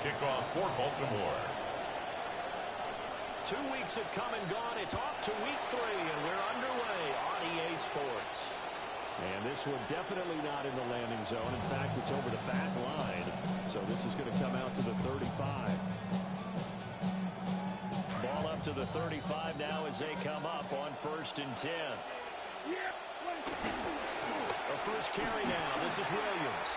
kick off for Baltimore. 2 weeks have come and gone. It's off to week 3, and we're underway on EA Sports. And this one definitely not in the landing zone. In fact, it's over the back line. So this is going to come out to the 35. Ball up to the 35 now as they come up on 1st and 10. The first carry now. This is Williams.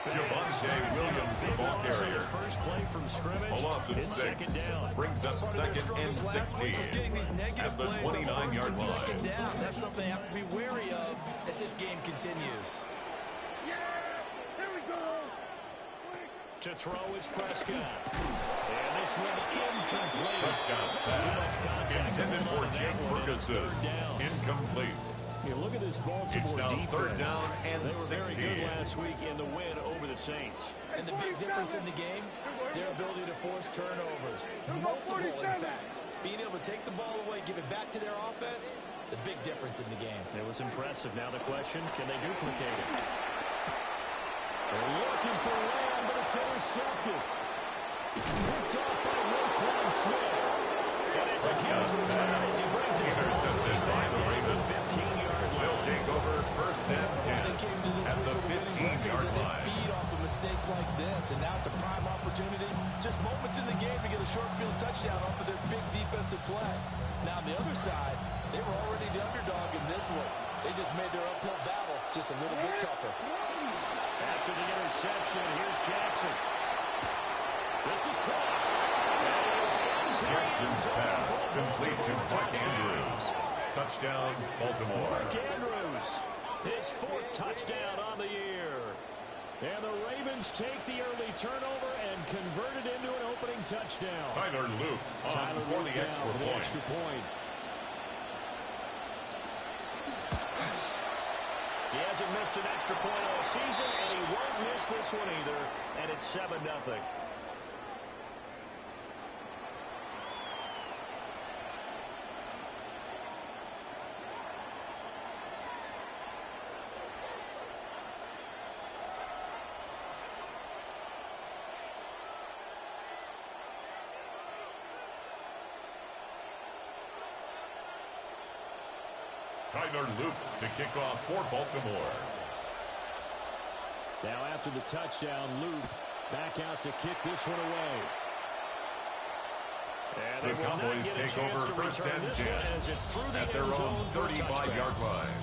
Javonte Williams, the ball carrier. First play from scrimmage. A loss of 6. Down. Brings up 2nd and 16 at the 29-yard line. Second down. That's something they have to be wary of as this game continues. To throw is Prescott. And this one incomplete. Prescott's pass intended for Jake Ferguson. Incomplete. You look at this Baltimore It's now defense. 3rd down and they were 16. very good last week in the win over the Saints. And the big difference in the game, their ability to force turnovers. Multiple, in fact. Being able to take the ball away, give it back to their offense, the big difference in the game. It was impressive. Now the question, can they duplicate it? They're looking for Lamb, but it's intercepted. Picked off by Roquan Smith. And it's a huge return as he brings it intercepted by the Ravens. 15-yard line. Will take over 1st and 10 at the 15-yard line. Feed off of mistakes like this, and now it's a prime opportunity. Just moments in the game to get a short field touchdown off of their big defensive play. Now on the other side, they were already the underdog in this one. They just made their uphill battle just a little bit tougher. After the interception, here's Jackson. This is caught. Jackson's pass complete to Mark Andrews. Touchdown, Baltimore. Mark Andrews, his 4th touchdown on the year. And the Ravens take the early turnover and convert it into an opening touchdown. Tyler Luke on for the extra point. He hasn't missed an extra point all season, and he won't miss this one either. And it's 7-0. Tyler Luke to kick off for Baltimore. Now after the touchdown, Luke back out to kick this one away. And The Cowboys take over 1st and 10 at their own 35-yard line.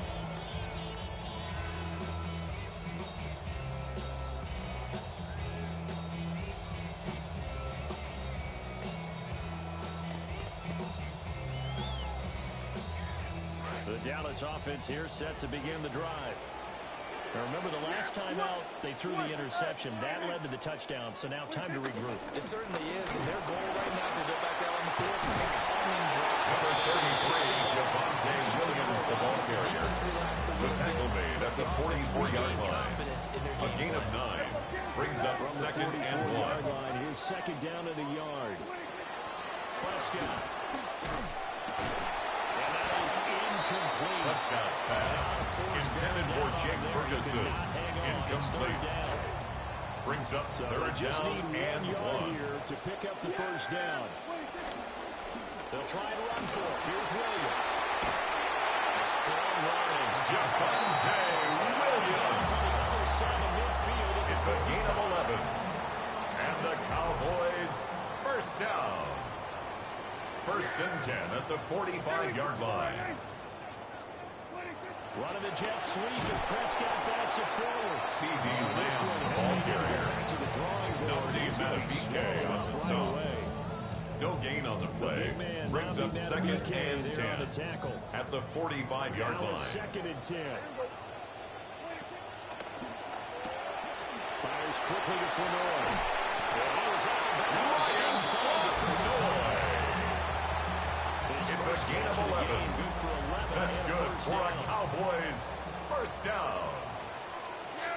The Dallas offense here set to begin the drive. Now remember, the last time out, they threw the interception. That led to the touchdown, so now time to regroup. It certainly is, and their goal right now is to go back out on the field and calming drive. Number 33, Javonte Williams, the ball carrier. The tackle made at the 44-yard line. A gain of 9 brings up 2nd and 1. Here's 2nd down to the yard. Prescott. Incomplete. Prescott's pass intended for Jake Ferguson. Incomplete. Brings up 3rd down and 1 here to pick up the 1st down. They'll try and run for it. Here's Williams. A strong run. Javonte Williams on the other side of midfield. It's a gain of 11. And the Cowboys 1st down. 1st and 10 at the 45-yard line. Running the jet sweep as Prescott backs it forward. C.D. Lamb, ball carrier. To the drawing board. No need on BK on the stop. No gain on the play. Brings up 2nd and 10 at the 45-yard line. 2nd and 10. Fires quickly to Fenoy. It's a gain of 11. That's good for a Cowboys 1st down.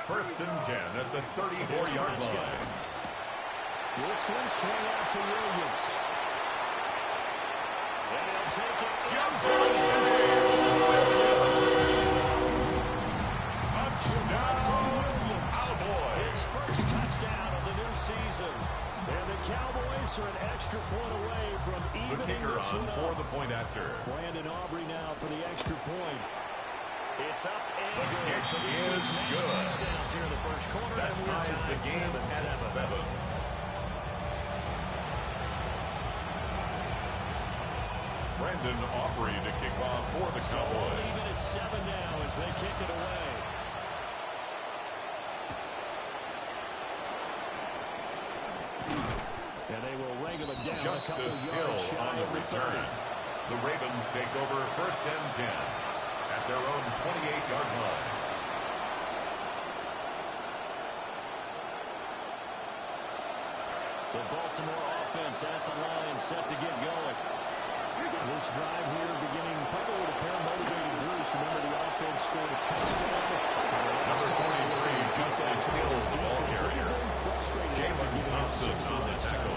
1st and 10 at the 34-yard line. This one swung out to Williams. And he'll take it. Touchdown, Cowboys. His 1st touchdown of the new season. Cowboys are an extra point away from The evening kicker this on one for up. the point after. Brandon Aubrey now for the extra point. It's up and The good. kick So these is teams match good. touchdowns here in the first quarter. That and we're ties the tied game at 7. Brandon Aubrey to kick off for the Cowboys. Even at 7 now as they kick it away. And they will wrangle it down a couple Justice yards Hill shy on the of the 30. return. The Ravens take over first and 10 at their own 28-yard line. The Baltimore offense at the line, set to get going. This drive here beginning probably with a pair of motivated groups. Remember, the offense scored a touchdown. Number 43, Justice Hill, ball carrier. Jalen Thompson on the tackle.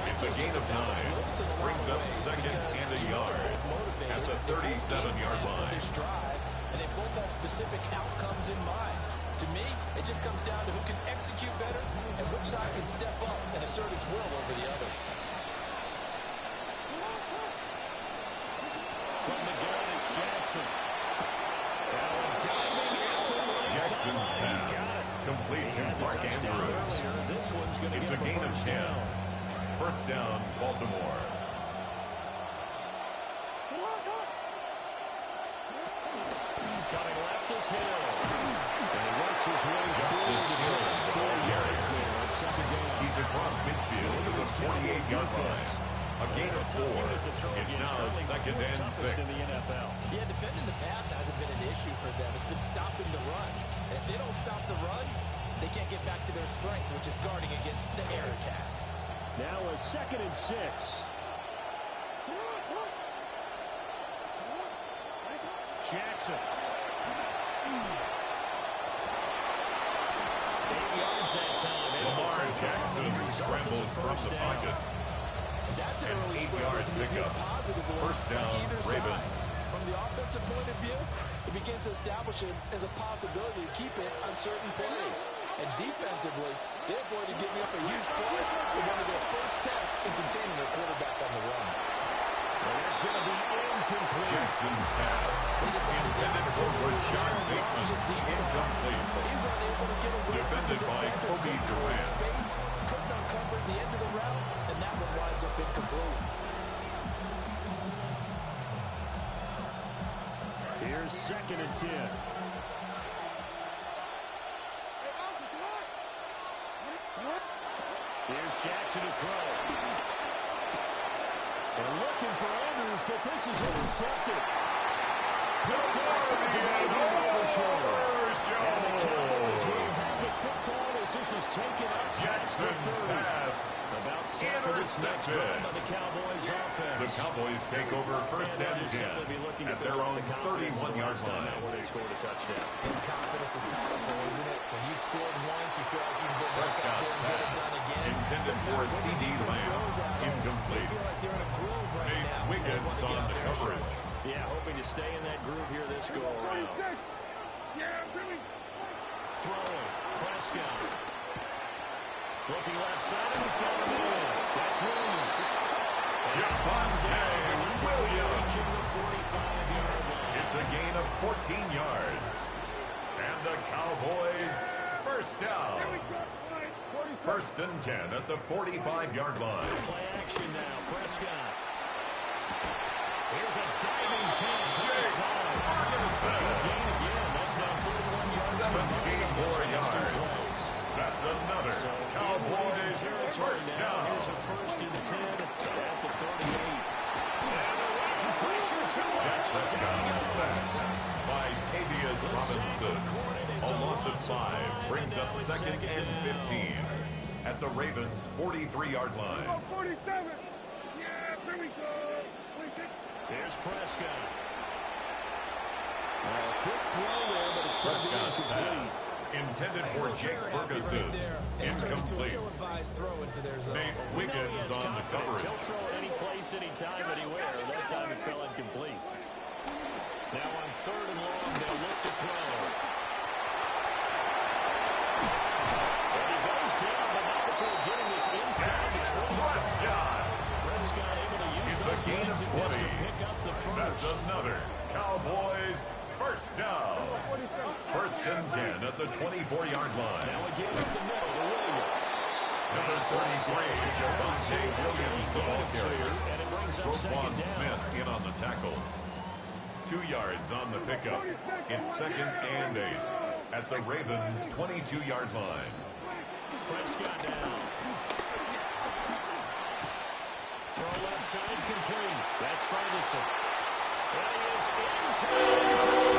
It's a gain of 9. Brings up second and a yard at the 37-yard line. And they both have specific outcomes in mind. To me, it just comes down to who can execute better and which side can step up and assert its will over the other. From the gun, it's Jackson. Jackson's pass complete to Mark Andrews. This one's going to It's a get gain of 10. First down, Baltimore. Coming left is Hill. And he works his way Justice Hill, the ball carrier. second down. He's across midfield to the 48-yard line. A gain of 4. It's now second and 6. In the NFL. Yeah, defending the pass hasn't been an issue for them. It's been stopping the run. And if they don't stop the run, they can't get back to their strength, which is guarding against the air attack. Now a second and 6. Jackson. 8 yards that time. Lamar Jackson scrambles from the pocket. That's an An early 8-yard pickup. First down, Ravens. From the offensive point of view, it begins to establish it as a possibility to keep it on certain plays. And defensively, they avoided giving up a huge play in one of their first tests in containing their quarterback on the run. And it's going to be incomplete. Jackson's pass intended for Rashad Bateman. Incomplete. Defended by Kobe Durant. Couldn't uncover the end of the route, and that one winds up incomplete. Here's second and 10. Here's Jackson to throw. They're looking for Andrews, but this is intercepted. Picked up and the Cowboys will have the football as this is taken up. Jackson's pass. About set for this next drive by the Cowboys offense. The Cowboys take over first and 10 at their own 31-yard line. Where they scored a touchdown. And confidence is powerful, isn't it? When you scored once, you feel like you can go back out there and get it done again. Intended for C.D. Lamb. Incomplete. They feel like they're in a groove right Nate now. Wiggins on the coverage. Yeah, hoping to stay in that groove here this go around. Throwing. Prescott. Looking left side, and he's got him in. That's Williams. Javonte Williams. Reaching the 45-yard line. It's a gain of 14 yards. And the Cowboys first down. First and 10 at the 45-yard line. Play action now. Prescott. Here's a diving catch. Gain again. That's now 31 yards. 17 more yards. That's another Cowboys first down. Here's a first and 10 at the 38. And the run pressure to Prescott sacked by Tavius Robinson. A loss of 5 brings up second and 15 at the Ravens' 43-yard line. 47. Yeah, there we go. Here's Prescott. A quick throw there, but it's going to be Prescott's incomplete. pass intended for Jake Ferguson. Incomplete. Nate Wiggins on the coverage. He'll throw it any place, any time, anywhere. That time it fell incomplete. Now on third and long, they'll look to throw. And he goes down, but not before getting this inside It's another Cowboys first down. 1st and 10 at the 24-yard line. Now again up the middle to Williams. Number 33, Javonte Williams, the ball carrier. And it brings up Roquan 2nd down. Smith in on the tackle. 2 yards on the pickup. It's 2nd and 8 at the Ravens' 22-yard line. Prescott down. Throw left side complete. That's Ferguson. That is into touchdown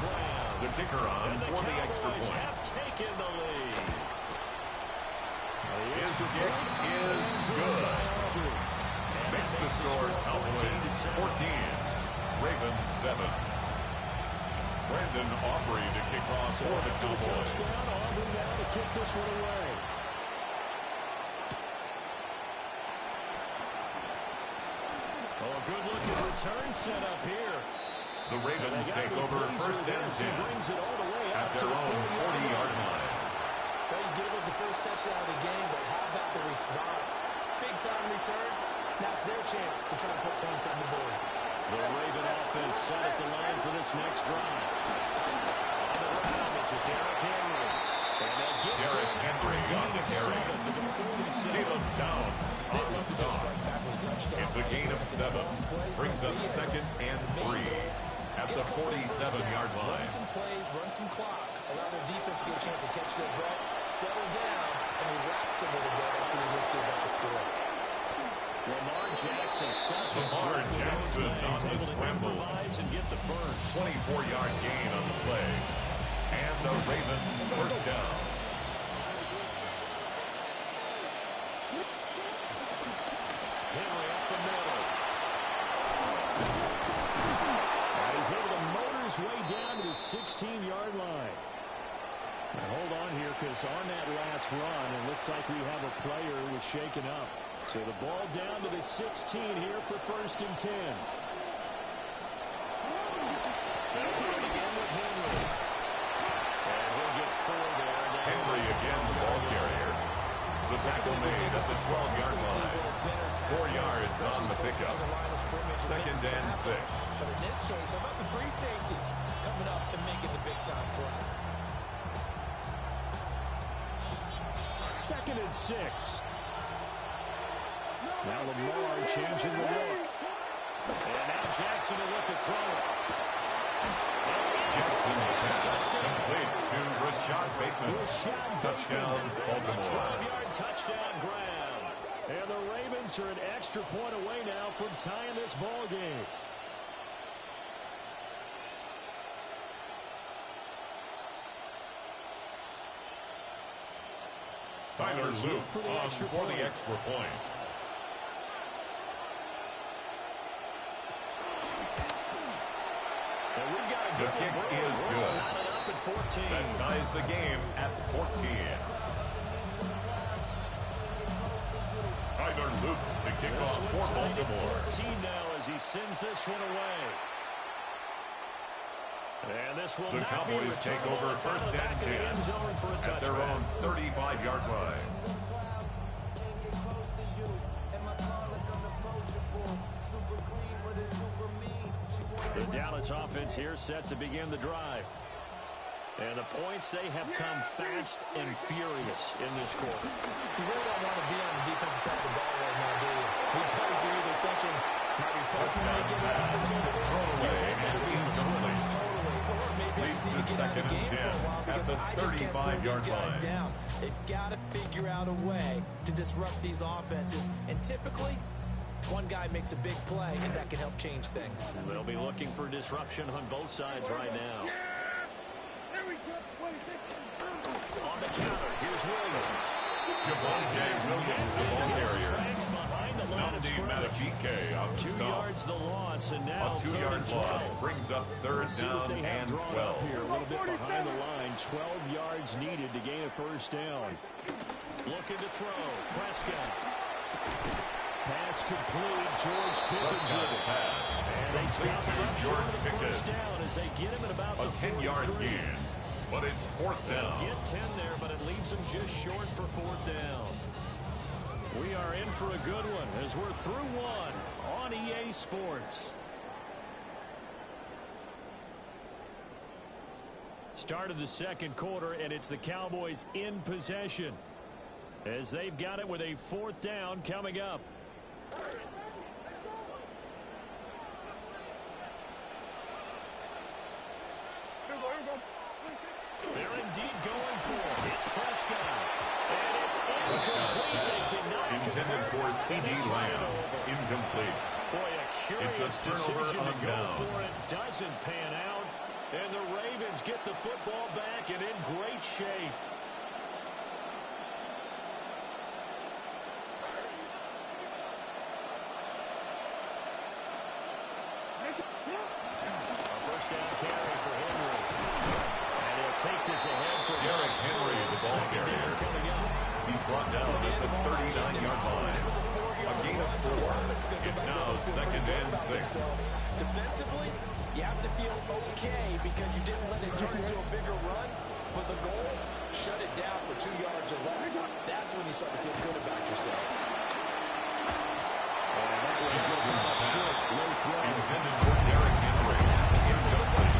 grab. The kicker on for the extra Cowboys point. have taken the lead. His kick is good. Makes the score Cowboys 14, Ravens 7. Brandon Aubrey to kick off for the Cowboys. Touchdown, Aubrey now to kick this one away. Oh, a good looking return set up here. The Ravens take over 1st and 10 brings it all the way at out to their the own 40-yard line. Well, you gave up the first touchdown of the game, but how about the response? Big-time return. Now it's their chance to try and put points on the board. The Raven offense set at the line for this next drive. On the ground, this is Derrick Henry. And that gets Derrick him Henry on the carry. Caleb down on the stop. It's a gain of 7. Brings up 2nd and 3 at the 47-yard Run line. some plays, run some clock. Allow their defense to get a chance to catch their breath, settle down, and relax a little bit after they just gave up the score. Lamar Jackson, such a Lamar Jackson on the scramble. And get the first. 24-yard gain on the play. And the Raven first down. Henry up the middle. And he's able to motor his way down to the 16-yard line. Now hold on here, because on that last run, it looks like we have a player who was shaken up. So the ball down to the 16 here for 1st and 10. They'll run it again with Henry. And he'll get 4 there. Henry again, the ball carrier. The tackle made at the 12-yard line. 4 yards on the pickup. 2nd and 6. But in this case, how about the free safety coming up and making the big-time play? 2nd and 6. Now Lamar changing the look. And now Jackson to look to throw it. Jackson's pass complete to Rashad Bateman. Touchdown, Baltimore. 12-yard touchdown grab. And the Ravens are an extra point away now from tying this ball game. Tyler Luke for the extra point. The kick is good. That ties the game at 14. Tyler Luke to kick off for Baltimore. 14 now as he sends this one away. And this will The Cowboys take over 1st and 10 at their own 35-yard line. The Dallas offense here set to begin the drive. And the points, they have come fast and furious in this quarter. You really don't want to be on the defensive side of the ball right now, do you? Because you're either thinking, my replacement may get an opportunity. Thrown away and incomplete. Totally. Or maybe I just need to get out of the game for a while because I just can't slow these guys down. They've got to figure out a way to disrupt these offenses. And typically, one guy makes a big play, and that can help change things. They'll be looking for disruption on both sides right now. On the counter, here's Williams. Javonte Williams, the ball carrier. Nnamdi Madubuike on the 2 stop. yards the loss, and now A 2-yard loss brings up 3rd down and 12. Here, a little bit behind the line. 12 yards needed to gain a 1st down. Looking to throw. Prescott. Pass complete. George Pickens with it. Pass. And they stop him George short of Pickens. 1st down as they get him at about A the 10-yard 43. gain. but it's fourth down. Get 10 there, but it leaves them just short for fourth down. We are in for a good one as we're through one on EA Sports. Start of the second quarter, and it's the Cowboys in possession as they've got it with a fourth down coming up. They're indeed going for it. It's Prescott. And it's incomplete. Intended for C.D. Lamb. Incomplete. Boy, a curious it's a turnover decision on to go down. for it. Doesn't pan out. And the Ravens get the football back and in great shape. A first down carry for Henry. And he'll take this ahead for Derrick Henry, the ball carrier. He's brought down at the 39-yard line. A gain of 4. It's now second and 6. Defensively, you have to feel okay because you didn't let it turn into a bigger run. But the goal, shut it down for 2 yards or less. That's when you start to feel good about yourselves. Intended for Derrick Henry. Incomplete.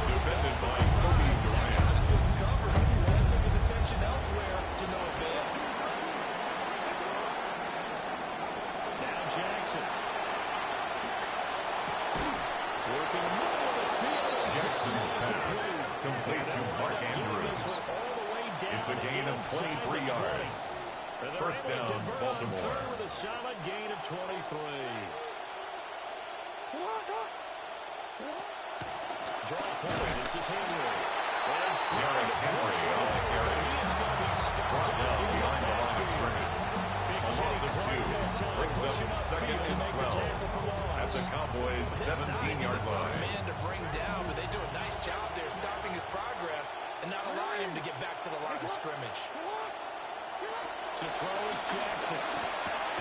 Defended by Kobe Durant. That took his attention elsewhere to no avail. Now Jackson. Working the middle of the field. Jackson's pass complete to Mark Andrews. It's a gain of 23 yards. First down, Baltimore. Third with a solid gain of 23. Draw point. This is Henry. Derrick Henry on the carry. Brought down behind the line of scrimmage. A loss of 2 brings up second and 12 at the Cowboys' 17-yard line. Man to bring down, but they do a nice job there stopping his progress and not allowing him to get back to the line of scrimmage. To throw is Jackson.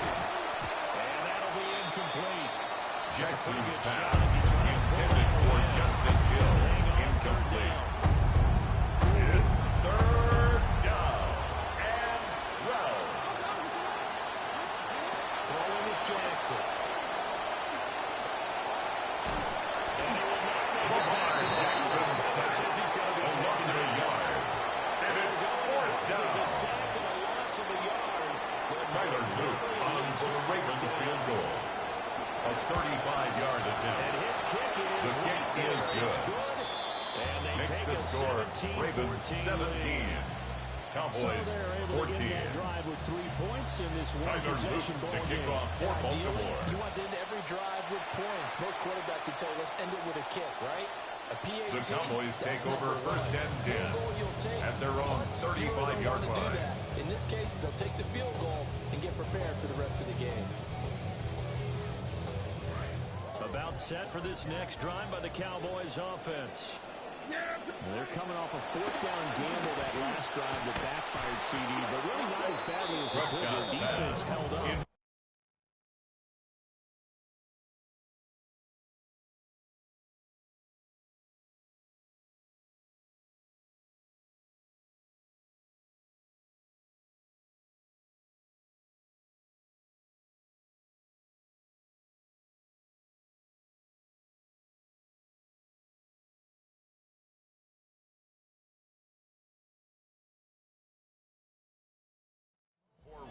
And that'll be incomplete. Jackson's pass intended for Justice Hill. Incomplete. It's third down and 12. Throwing is Jackson. And he will not make it back to Jackson. Says he's going to be taken. A yard. And it's fourth down. This is a sack and a loss of a yard. Tyler Luke on for the Ravens field goal. A 35-yard attempt. And his kick is The kick is It's good. good. And they Makes take the a score 17-14 Ravens 17. lead. Cowboys So they're able to 14. get that drive with 3 points in this one Tyler Luke possession to ball kick game. off for Ideally, Baltimore. you want to end every drive with points. Most quarterbacks would tell you, let's end it with a kick, right? A PAT. The Cowboys take that's over number first one. and 10 Field goal you'll take. at their own Punts, you really don't 35-yard want to do line. that. In this case, they'll take the field goal and get prepared for the rest of the game. About set for this next drive by the Cowboys offense. And they're coming off a fourth down gamble that last drive that backfired CD, but really not as badly as it could. Their defense held up.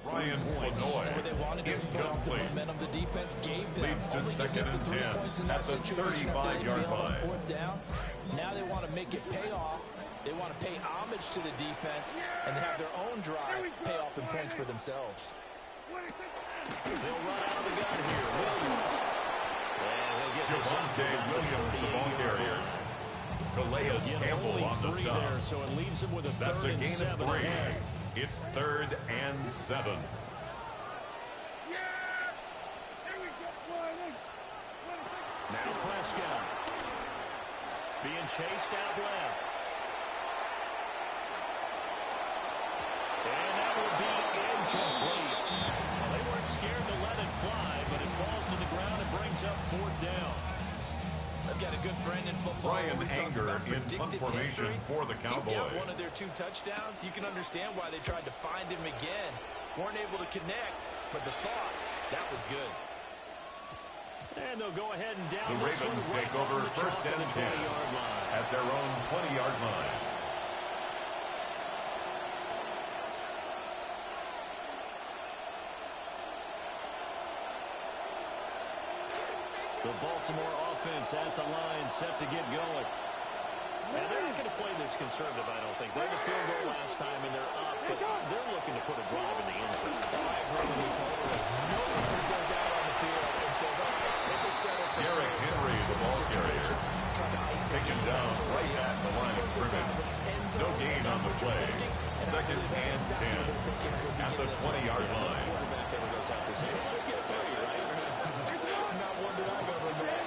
Ryan Flournoy, incomplete. Momentum the defense gave them. Leads to Only second give and the 3 10 points in at that the situation after they 35-yard failed on line. fourth down. Now they want to make it pay off. They want to pay homage to the defense and have their own drive pay off in points for themselves. They'll run out of the gun here. Williams. And he'll get Javonte Williams, the ball carrier. Calais Campbell on the three stop. there, so it leaves him with a That's third a and gain 7 of 3. ahead. It's third and 7. Now Prescott. Being chased out left. And that will be incomplete. Well, they weren't scared to let it fly, but it falls to the ground and brings up fourth down. I've got a good friend in football. Ryan Anger in punt formation for the Cowboys. He's got one of their 2 touchdowns. You can understand why they tried to find him again. Weren't able to connect, but the thought, that was good. And they'll go ahead and down the Ravens take over first and 10 at their own 20-yard line. The Baltimore offense at the line, set to get going. And they're not going to play this conservative, I don't think. They had a field goal last time, and they're up, but they're looking to put a drive in the end zone. I agree with you totally. No one goes out on the field and says, all right, let's just settle for Derrick Henry, the ball carrier, taken down right at the line of scrimmage. No gain on the play. Second and 10 at the 20-yard line. Quarterback ever goes out there saying, let's get 30, right? Not one that I've ever met.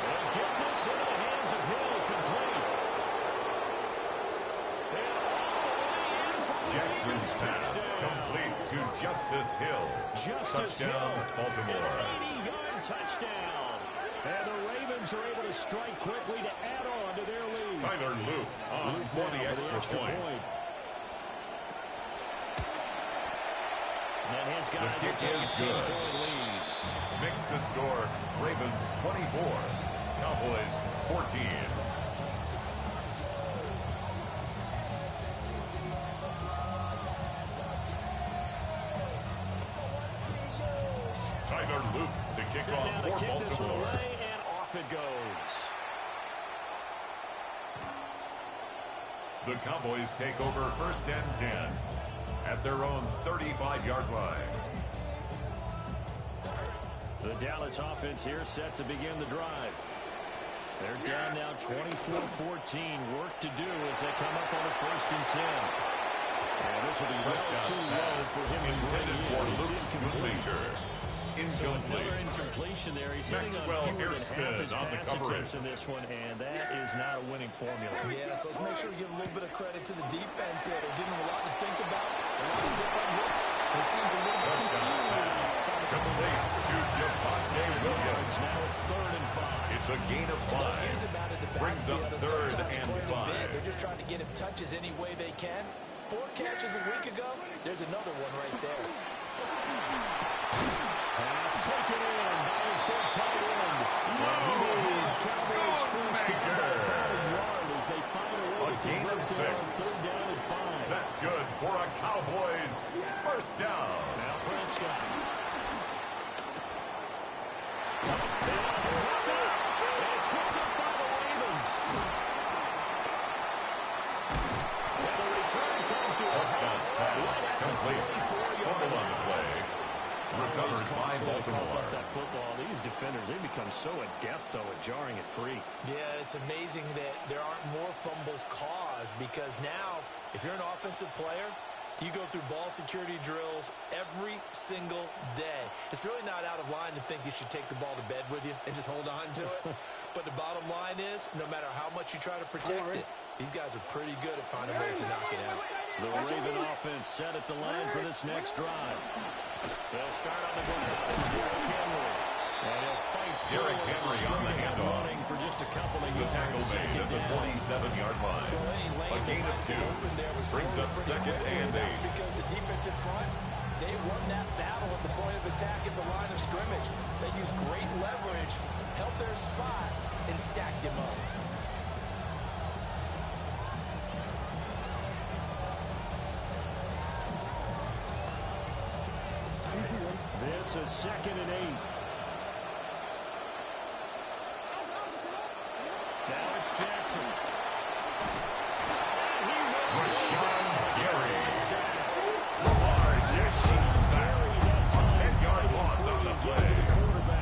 They'll get this into the hands of Hill, complete. And all the way in for Jackson's pass complete to Justice Hill. Touchdown, Baltimore. 80-yard touchdown. And the Ravens are able to strike quickly to add on to their lead. Tyler Luke on for the extra point. And his The guys kick will take a is good. 10-point lead. Makes the score Ravens 24, Cowboys 14. Tyler Luke to kick Set off down to for kick this one Baltimore. away, and off it goes. The Cowboys take over first and 10 at their own 35-yard line. The Dallas offense here set to begin the drive. They're down now 24-14. Work to do as they come up on the first and 10. And this will be well too low for him to bring Intended in. for It's Luke Schoonmaker. So another Incomplete. incompletion there. He's hitting Maxwell on fewer than half his Hairston on the pass coverage. attempts in this one, and that is not a winning formula. Yeah, so let's make sure we give a little bit of credit to the defense here. They're giving them a lot to think about, a lot of different looks. It seems a little bit confused. Complete to Javonte Williams. Now it's 3rd and 5. It's a gain of 5. Brings up 3rd and 5. They're just trying to get him touches any way they can. 4 catches a week ago. There's another one right there. Pass taken in by his big tight end. Cowboys first down by about a yard as they find a way to gain of convert there on 6. 3rd down and 5. That's good for a Cowboys first down. Now Prescott. It's picked up by the Ravens. And the return comes to a Prescott's pass complete. Fumble on the play. Recovered by Baltimore. that football. These defenders, they become so adept, though, at jarring it free. Yeah, it's amazing that there aren't more fumbles caused because now, if you're an offensive player, you go through ball security drills every single day. It's really not out of line to think you should take the ball to bed with you and just hold on to it. But the bottom line is, no matter how much you try to protect it, these guys are pretty good at finding ways to knock it out. The Raven offense set at the line for this next drive. They'll start on the ground. It's Derrick Henry. And he'll fight Derrick Henry on the handoff. running for just a couple of The yards. tackle made at the 47-yard line. A gain of 2. Brings up 2nd and 8. Because the defensive front, they won that battle at the point of attack at the line of scrimmage. They used great leverage, held their spot, and stacked him up. This is 2nd and 8. Now it's Jackson. Rashawn Gary. Lamar Jackson sack. A 10-yard loss on the play.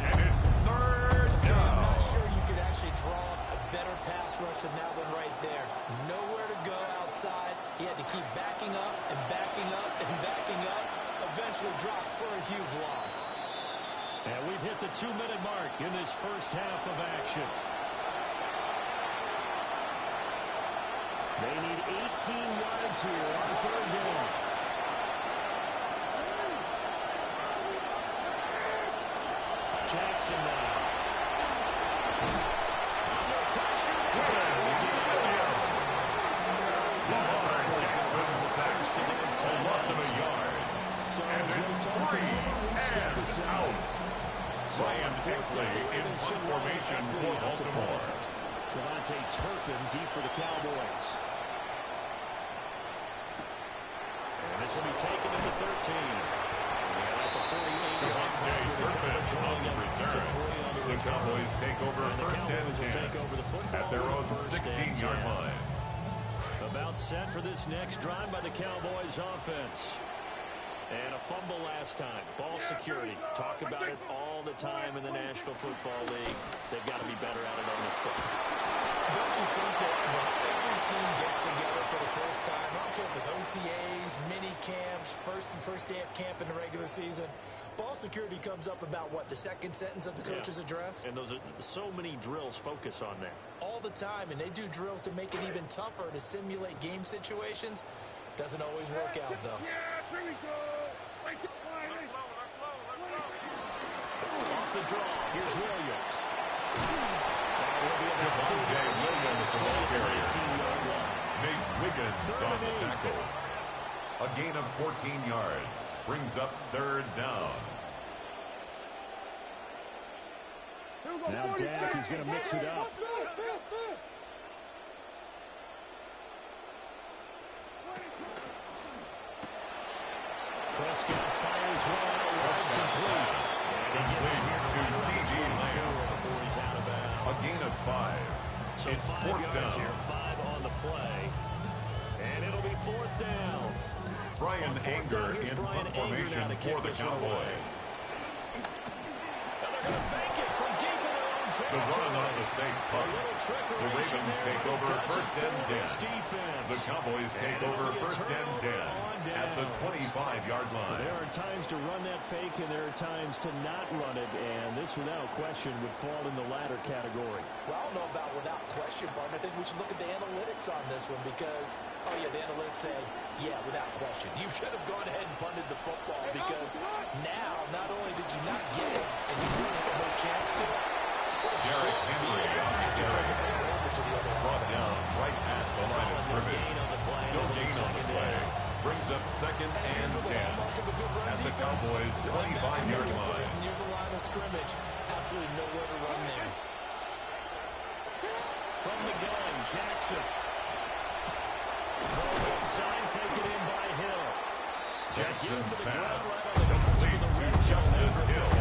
And it's 3rd I'm down. not sure you could actually draw a better pass rush than that one right there. Nowhere to go outside. He had to keep backing up and backing up and backing up. Eventually dropped for a huge loss. And we've hit the 2-minute mark in this first half of action. They need 18 yards here on 3rd down. Jackson now. Under pressure. Lamar Jackson sacks a loss of a yard. And it's 3 and out. Ryan Hickley in punt formation for Baltimore. Devontae Turpin deep for the Cowboys. And this will be taken to the 13. Yeah, that's a 48-yard Devontae Turpin on the return. The Cowboys take over first and 10 at their own 16-yard line. About set for this next drive by the Cowboys offense. And a fumble last time. Ball security. Talk about it all the time in the National Football League. They've got to be better at it on this drive. Don't you think that when every team gets together for the first time, I don't care if it's OTAs, mini camps, first day of camp in the regular season, ball security comes up about what, the second sentence of the coach's address? And those are so many drills focus on that. All the time, and they do drills to make it even tougher to simulate game situations. Doesn't always work out, though. Yeah, here we go. Right to play. Off the draw, here's Williams. Javonte Williams, the ball carrier. Nate Wiggins on the tackle. A gain of 14 yards. Brings up third down. Now Dak is going to mix it up. Prescott fires one out complete. Complete to C.J. Lamb. Before he's out of bounds. A gain of 5. So It's 5 fourth yards down. here, 5 on the play. And it'll be 4th down. Brian Anger Here's in Brian punt Anger formation now to kick for the this one Cowboys. away. And they're going to fake it from deep in their own The territory. run on the fake A punt. little trickery The Ravens there, take but over doesn't first and fool this 10. defense. The Cowboys take And over it'll be a first and turnover 10 on at the downs. 25-yard line. There are times to run that fake, and there are times to not run it, and this, without question, would fall in the latter category. Well, I don't know about without question, partner. I think we should look at the analytics on this one because, oh, yeah, the analytics say, yeah, without question. You should have gone ahead and punted the football because now, not only did you not get it, and you really had no chance to, Derrick Henry on the carry. Brought down right past the line of scrimmage. No gain on the play. Brings up second and 10 at the Cowboys' 25-yard line. Near the line of scrimmage. Absolutely nowhere to run there. From the gun, Jackson. From inside, taken in by Hill. Jackson's pass complete to Justice Hill.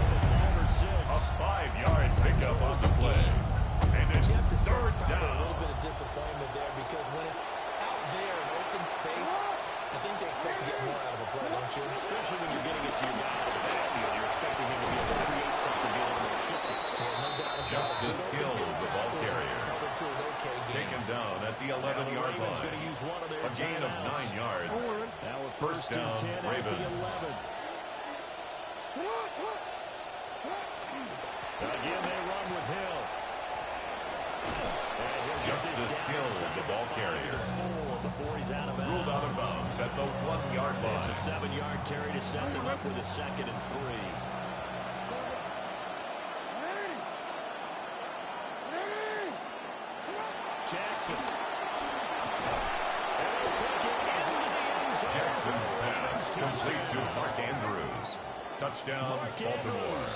A 5-yard pickup on the play. And it's You have to sense third probably a little down. bit of disappointment there because when it's out there in open space, I think they expect to get more out of a play, don't you? Especially when you're getting it to your guy out of the backfield. You're expecting him to be able to create something, be a little more shifty. No doubt about it. Justice Good Hill, open field the ball tackle, carrier. held it to an okay game. Taken down at the 11-yard Ravens going to line. use one of their A gain of timeouts. 9 yards. Now with First first and down, 10 at the Ravens. 11. Again, they run with Hill. Justice Hill, the ball carrier. Before he's out of bounds. Ruled out of bounds at the 1-yard It's a line. 7-yard carry to set them up with a 2nd and 3. Jackson. And they'll take it into the end zone. Jackson's pass complete to Mark Andrews. Touchdown, Baltimore.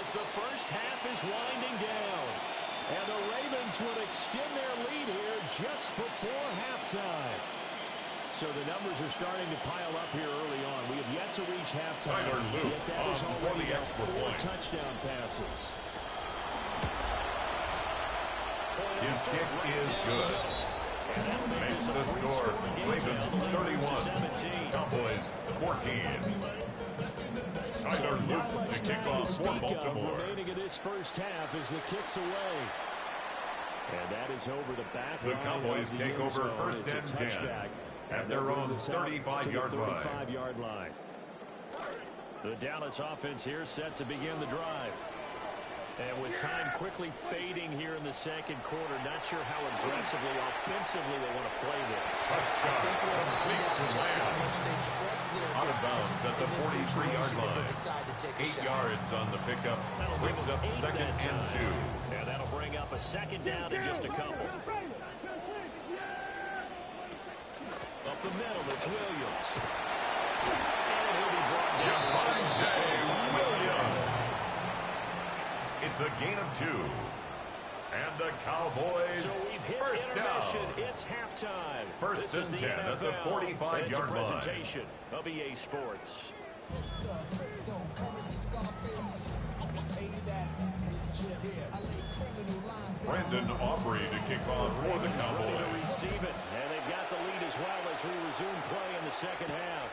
As the first half is winding down. And the Ravens would extend their lead here just before halftime. So the numbers are starting to pile up here early on. We have yet to reach halftime. Tyler Luke Yet that is on for already the now extra 4 point. touchdown passes. His kick is good. Makes the score Ravens 31, Cowboys 14. Tyler Luke to kick off for Baltimore. Remaining in this first half as the kicks away. And that is over the back The line Cowboys of the take end over zone. first It's a and 10 touchback. at And their they'll own bring this out to the 35-yard line. 35-yard line. The Dallas offense here set to begin the drive. And with time quickly fading here in the second quarter, not sure how aggressively, offensively they want to play this. Out of bounds at the 43-yard line. 8 yards on the pickup. Brings up second and 2. And that'll bring up a second down in just a couple. Up the middle, it's Williams. And he'll be brought down. Williams. It's a gain of 2. And the Cowboys so we've hit first down. It's halftime. First and 10 at the 45-yard line. Presentation of EA Sports. Brandon Aubrey to kick off for the Cowboys. To receive it, and they've got the lead as well as we resume play in the second half.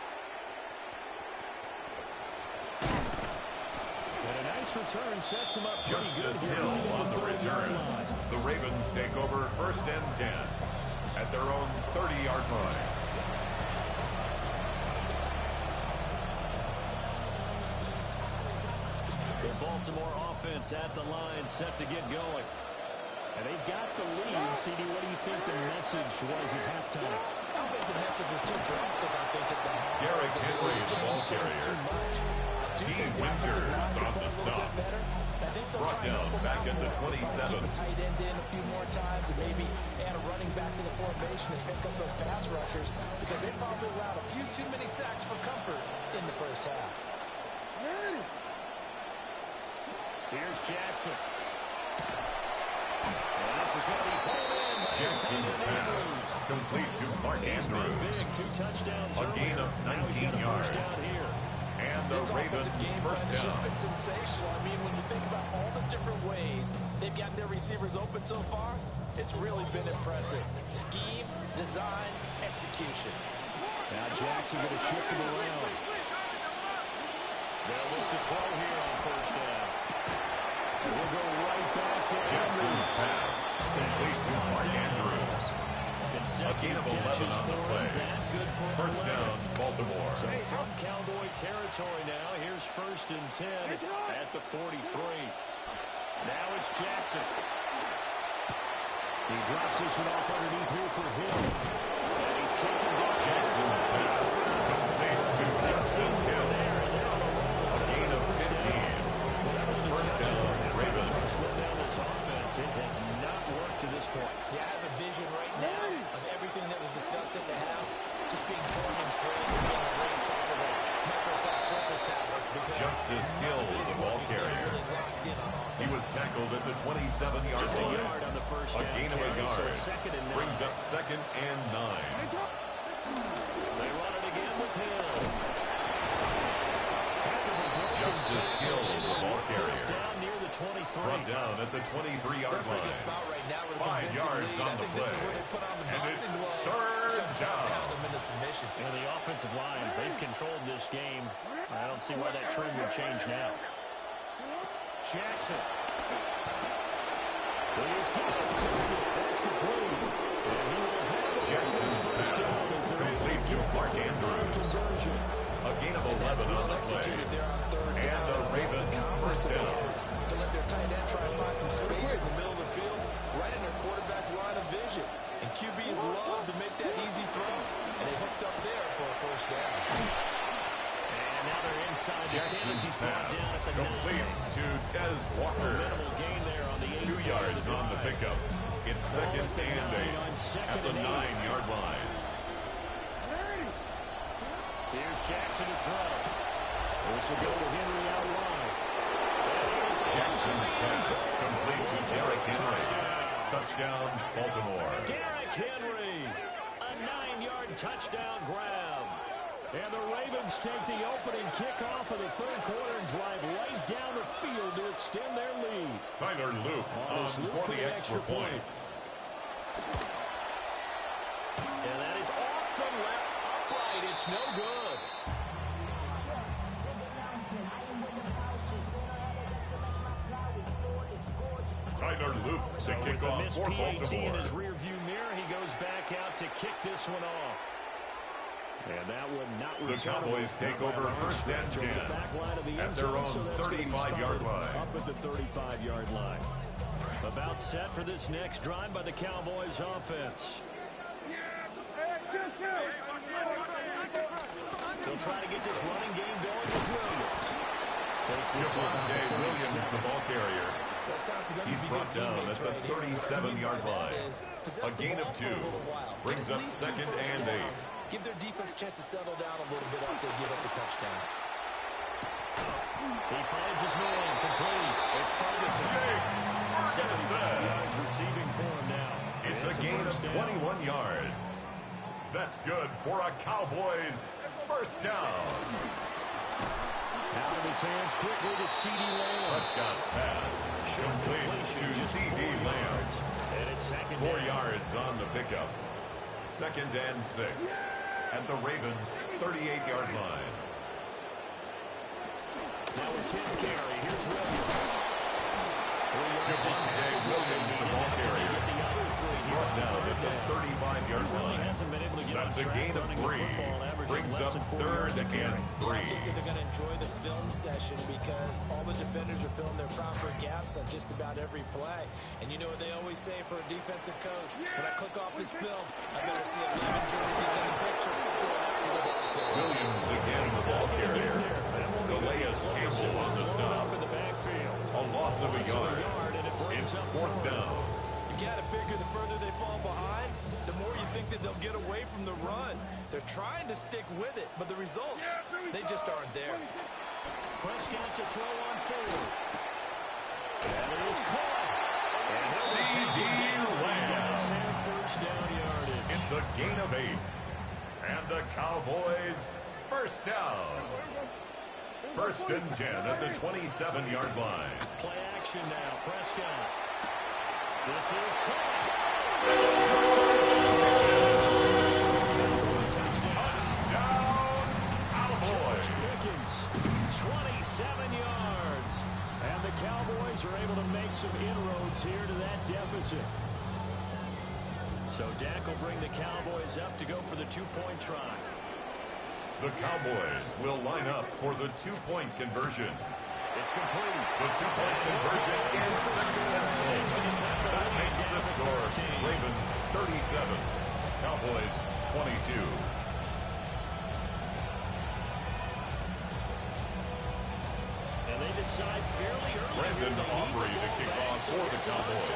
And a nice return sets him up pretty good. Justice Hill on the return. The Ravens take over first and 10 at their own 30-yard line. The Baltimore offense at the line, set to get going. And they've got the lead. CD, what do you think the message was at halftime? I think the message was too drastic, I think, at the half. Derrick Henry, the ball carrier. D. Winters on the stop. Brought down back in the 27. Keep a tight end in a few more times and maybe add a running back to the formation and pick up those pass rushers because they probably allowed a few too many sacks for comfort in the first half. Here's Jackson. And this is going to be pulled in. Jackson's pass complete to Mark Andrews. Big 2 touchdowns. A gain of 19 yards. Down here. And the Ravens first down. It's just been sensational. I mean, when you think about all the different ways they've gotten their receivers open so far, it's really been impressive. Scheme, design, execution. Now Jackson going to shift him around. They'll look to throw here on first down. We'll go right back to Jackson's pass complete to Mark Andrews. A gain of 11 on the play. First down, Baltimore. So from Cowboy territory now, here's first and 10 at the 43. Now it's Jackson. He drops this one off underneath here for Hill. And he's taken down. Jackson's pass complete to Justice Hill. A gain of 15. First down, Ravens. Slow down this offense. It has not worked to this point. Yeah, I have a vision right now of everything that was discussed at the half just being torn in shreds and being erased off of the Microsoft Surface tablets because Justice Hill, the ball carrier. He was tackled at the 27-yard line. On the first A gain of a yard. Second and 9. Brings up second and 9. They run it again with Hill. Justice Hill, the ball carrier. Down near the 23. Brought down at the 23-yard line. 5 yards on the play. And it's third down. And the offensive line, they've controlled this game. I don't see why that trend would change now. Jackson. That's complete. Jackson's pass complete to Mark Andrews. A gain of 11 on the play. And a Ravens first down. To let their tight end try to find some space in the middle of the field, right in their quarterback's line of vision. And QBs love to make that easy throw, and they hooked up there for a first down. And now they're inside the 10 as he's brought down at the 9. Complete to Tez Walker. Minimal gain there on the 2 yards on the pickup. It's second and 8 at the 9-yard line. Here's Jackson to throw. This will go to Henry out wide. Jackson's pass complete to Derrick Henry. Touchdown, Baltimore. Derrick Henry, a 9-yard touchdown grab. And the Ravens take the opening kickoff of the third quarter and drive right down the field to extend their lead. Tyler Luke on for the extra point. And that is off the left upright. It's no good. Tyler Luke to kick off for PAT in Baltimore. his rearview mirror, he goes back out to kick this one off. And that would not the Cowboys take over first and 10 at their own 35-yard line. Up at the 35-yard line. About set for this next drive by the Cowboys offense. They'll try to get this running game going with Williams. Javonte Williams, the ball carrier. He's brought down at the 37-yard line. A gain of 2 brings up second and 8. Give their defense a chance to settle down a little bit after they give up the touchdown. He finds his man complete. It's Ferguson. 75 yards receiving for him now. It's a gain of 21 yards. That's good for a Cowboys first down. Out of his hands quickly to C.D. Lamb. Prescott's pass complete to C.D. Lamb. And it's second 4 down. yards on the pickup. Second and 6 at the Ravens' 38-yard line. Now a 10th carry. Here's Williams. Javonte Williams, the ball carrier. Brought down at the 35-yard line. That's a gain of 3. Brings up third and 3. I think that they're going to enjoy the film session because all the defenders are filling their proper gaps on just about every play. And you know what they always say for a defensive coach? When I click off this film, I better see 11 jerseys in the picture. Williams again, the ball carrier. Calais Campbell on the stop. A loss of a yard. It's fourth down. You got to figure the further they fall behind, the more you think that they'll get away from the run. They're trying to stick with it, but the results, they just aren't there. Prescott to throw on forward. And it is caught. C.D. Lamb. First down yardage. It's a gain of 8. And the Cowboys first down. First and 10 at the 27-yard line. Play action now. Prescott. This is caught. Touchdown, Cowboys. Pickens, 27 yards. And the Cowboys are able to make some inroads here to that deficit. So Dak will bring the Cowboys up to go for the 2-point try. The Cowboys will line up for the 2-point conversion. It's complete. The 2-point conversion is successful. That makes the score Ravens 37, Cowboys 22. And they decide fairly early. Brandon Aubrey to kick off for the Cowboys.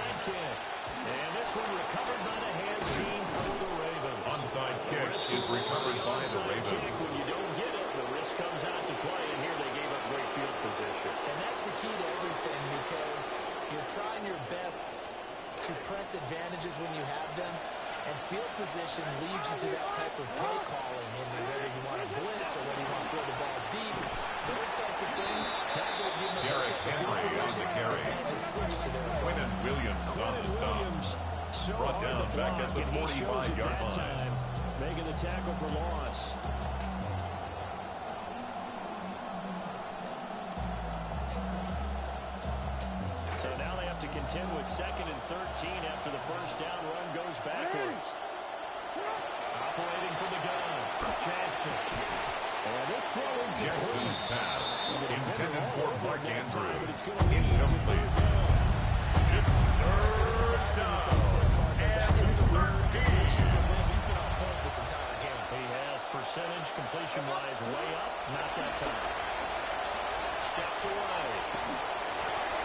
And this one recovered by the hands team for the Ravens. Onside kick is recovered by the Ravens. When you don't get it, the risk comes out to play, and here they gave up great field position. And that's the key to everything because you're trying your best to press advantages when you have them, and field position leads you to that type of play calling, and whether you want to blitz or whether you want to throw the ball deep, those types of things, that will give them Derrick Henry on the carry. Quinnen Williams on the stop. Brought down back at the 45-yard line. Making the tackle for loss. So now they have to contend with 2nd and 13 after the first down run goes backwards. Operating from the gun, Jackson. And this throw Jackson's pass intended for Mark Andrews. Incomplete. It's third down. And 13. He has percentage completion-wise way up. Not that time. Steps away.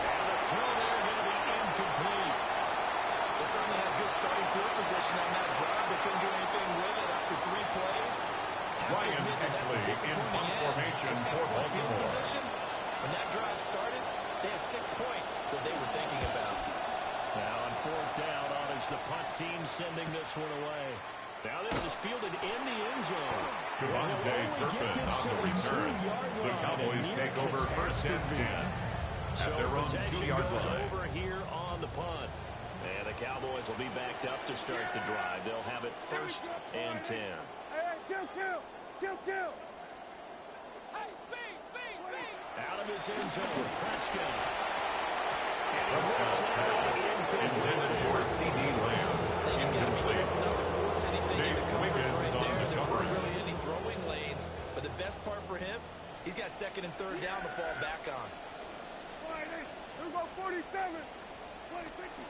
And the throw there going to be incomplete. They certainly had good starting field position on that drive. They couldn't do anything with it after 3 plays. Ryan Hickley in punt formation for Baltimore. When that drive started, they had 6 points that they were thinking about. Now on 4th down, is the punt team sending this one away. Now this is fielded in the end zone. Devontae Turpin on the return. The Cowboys take over first and 10 at their own 2-yard line. Over here on the punt. And the Cowboys will be backed up to start the drive. They'll have it 1st and 10. Out of his end zone, Prescott. Prescott's pass intended for C.D. Lamb. Incomplete. Big Wiggins on the coverage. 47.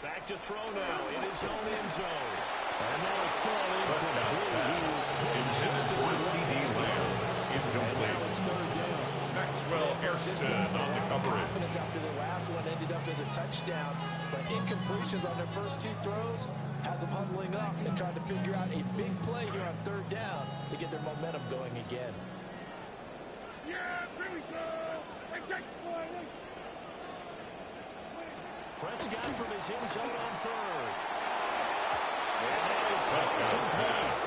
Back to throw now in his own end zone. And that'll fall First down pass. Intended for C.D. Lamb. Incomplete. now it's third down. Maxwell Hairston on the coverage. Confidence after their last one ended up as a touchdown, but incompletions on their first two throws has them huddling up and trying to figure out a big play here on third down to get their momentum going again. Yeah, here we go. Hey, take the ball, hey. Prescott from his end zone on third. And that is Prescott's pass.